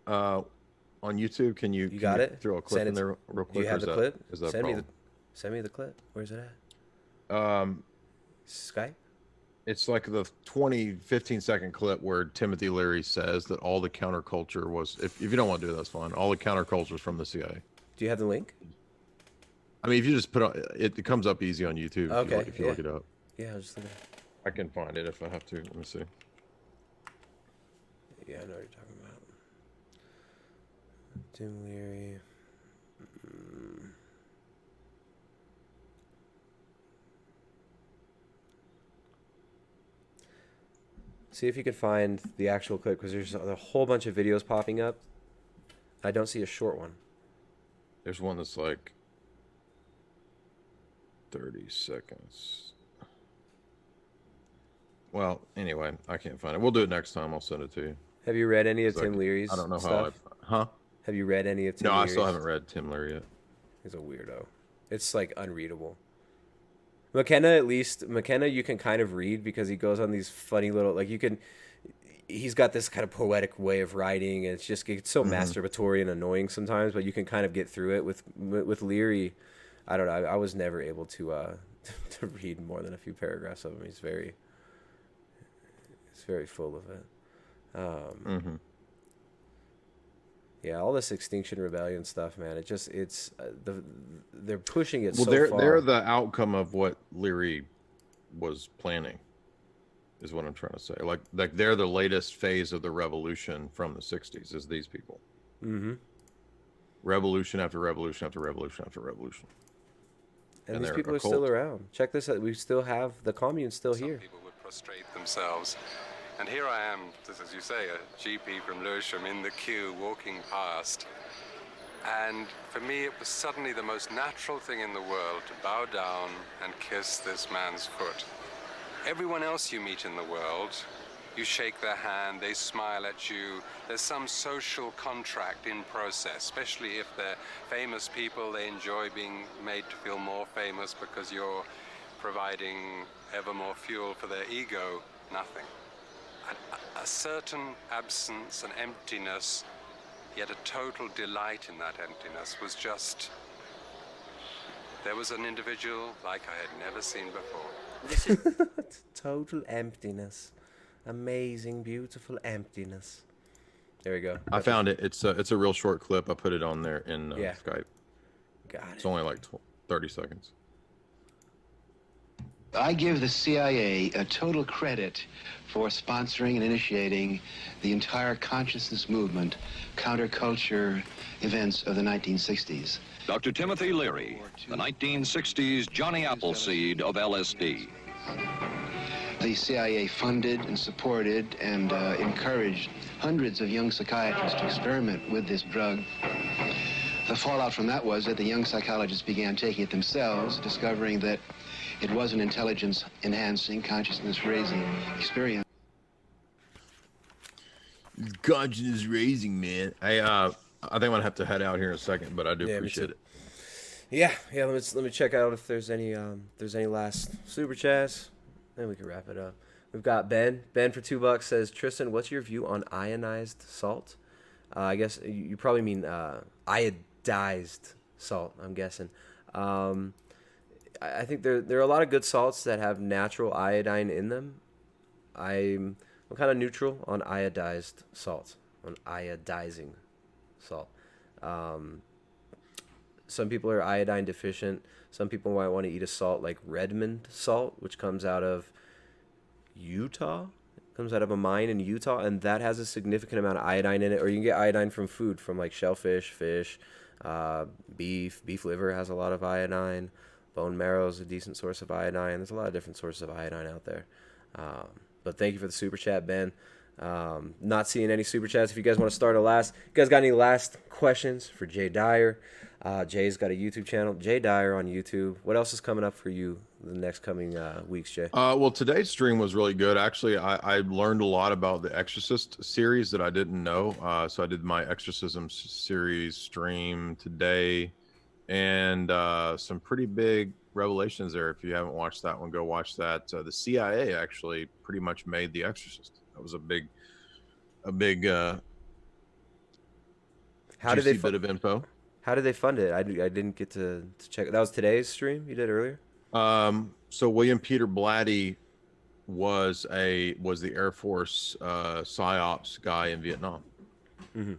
On YouTube, can you got it? Throw a clip in there real quick? Do you have the clip? Is that send me the clip. Where's it at? Skype? It's like the 15-second clip where Timothy Leary says that all the counterculture was, if you don't want to do it, that's fine. All the counterculture is from the CIA. Do you have the link? I mean, if you just put it comes up easy on YouTube. Okay. If you look it up. Yeah, I'll just look it up. I can find it if I have to. Let me see. Yeah, I know what you're talking about. Tim Leary. See if you can find the actual clip, because there's a whole bunch of videos popping up. I don't see a short one. There's one that's like 30 seconds. Well, anyway, I can't find it. We'll do it next time. I'll send it to you. Have you read any of Tim Leary's stuff? I don't know how Have you read any of Tim Leary's? No, I still haven't read Tim Leary yet. He's a weirdo. It's like unreadable. McKenna, you can kind of read because he goes on these funny little, he's got this kind of poetic way of writing, and it's so masturbatory and annoying sometimes, but you can kind of get through it. With Leary, I don't know, I was never able to to read more than a few paragraphs of him. He's very full of it. Yeah, all this Extinction Rebellion stuff, man. They're pushing it so far. They're the outcome of what Leary was planning, is what I'm trying to say. Like they're the latest phase of the revolution from the '60s. Is these people? Mm-hmm. Revolution after revolution after revolution after revolution. And these people are still around. Check this out. We still have the commune's still here. People would prostrate themselves And here I am, just as you say, a GP from Lewisham in the queue, walking past. And for me, it was suddenly the most natural thing in the world to bow down and kiss this man's foot. Everyone else you meet in the world, you shake their hand, they smile at you. There's some social contract in process, especially if they're famous people. They enjoy being made to feel more famous because you're providing ever more fuel for their ego. Nothing. A certain absence, an emptiness, yet a total delight in that emptiness was just... There was an individual like I had never seen before. Total emptiness. Amazing, beautiful emptiness. There we go. I found it. It's a real short clip. I put it on there in Skype. Got it. It's only like 30 seconds. I give the CIA a total credit for sponsoring and initiating the entire consciousness movement, counterculture events of the 1960s. Dr. Timothy Leary, the 1960s Johnny Appleseed of LSD. The CIA funded and supported and encouraged hundreds of young psychiatrists to experiment with this drug. The fallout from that was that the young psychologists began taking it themselves, discovering that it was an intelligence-enhancing, consciousness-raising experience. Consciousness-raising, man. I think I'm gonna have to head out here in a second, but I do appreciate it. Yeah. Let me check out if there's any last super chats. Then we can wrap it up. We've got Ben. Ben for $2 says, Tristan, what's your view on ionized salt? I guess you probably mean iodized salt, I'm guessing. I think there are a lot of good salts that have natural iodine in them. I'm kind of neutral on iodized salt, on iodizing salt. Some people are iodine deficient. Some people might want to eat a salt like Redmond salt, which comes out of Utah. It comes out of a mine in Utah, and that has a significant amount of iodine in it. Or you can get iodine from food, from like shellfish, fish, beef. Beef liver has a lot of iodine. Bone marrow is a decent source of iodine. There's a lot of different sources of iodine out there. But thank you for the super chat, Ben. Not seeing any super chats. If you guys want to start a last, you guys got any last questions for Jay Dyer? Jay's got a YouTube channel, Jay Dyer on YouTube. What else is coming up for you the next coming weeks, Jay? Well, today's stream was really good. Actually, I learned a lot about the Exorcist series that I didn't know. So I did my Exorcism series stream today, and some pretty big revelations there. If you haven't watched that one, go watch that. The CIA actually pretty much made The Exorcist. That was a big How did they bit of info. How did they fund it? I didn't get to check. That was today's stream you did earlier? So William Peter Blatty was the Air Force PSYOPs guy in Vietnam. Mm-hmm.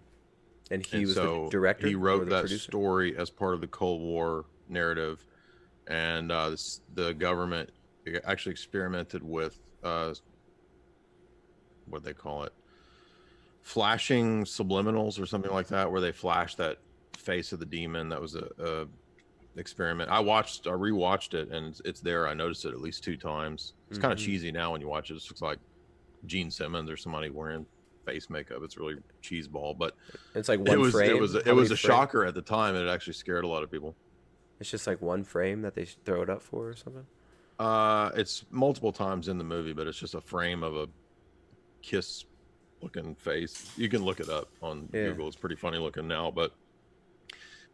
And he was the director? He wrote that producer? story as part of the Cold War narrative. And the government actually experimented with what they call it, flashing subliminals or something like that, where they flash that face of the demon. That was a experiment. I rewatched it, and it's there. I noticed it at least 2 times. It's kind of cheesy now when you watch it. It looks like Gene Simmons or somebody wearing face makeup. It's really cheeseball, but it's like one frame. It was a shocker at the time, and it actually scared a lot of people. It's just like one frame that they throw it up for or something? It's multiple times in the movie, but it's just a frame of a kiss looking face. You can look it up on Google. It's pretty funny looking now, but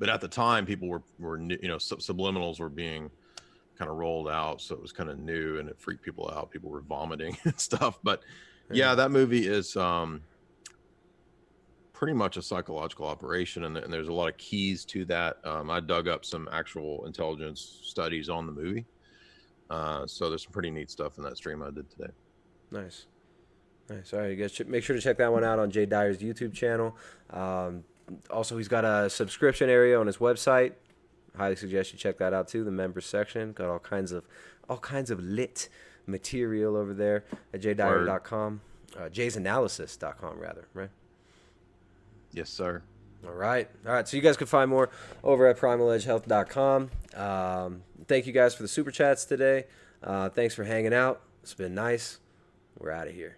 at the time people were subliminals were being kind of rolled out, so it was kind of new and it freaked people out. People were vomiting and stuff. But yeah, that movie is pretty much a psychological operation, and there's a lot of keys to that. I dug up some actual intelligence studies on the movie, so there's some pretty neat stuff in that stream I did today. Nice. All right, you guys make sure to check that one out on Jay Dyer's YouTube channel. Also, he's got a subscription area on his website. Highly suggest you check that out too. The members section got all kinds of lit material over there at jdyer.com, jaysanalysis.com rather, right? Yes, sir. All right. So you guys can find more over at primaledgehealth.com. Thank you guys for the super chats today. Thanks for hanging out. It's been nice. We're out of here.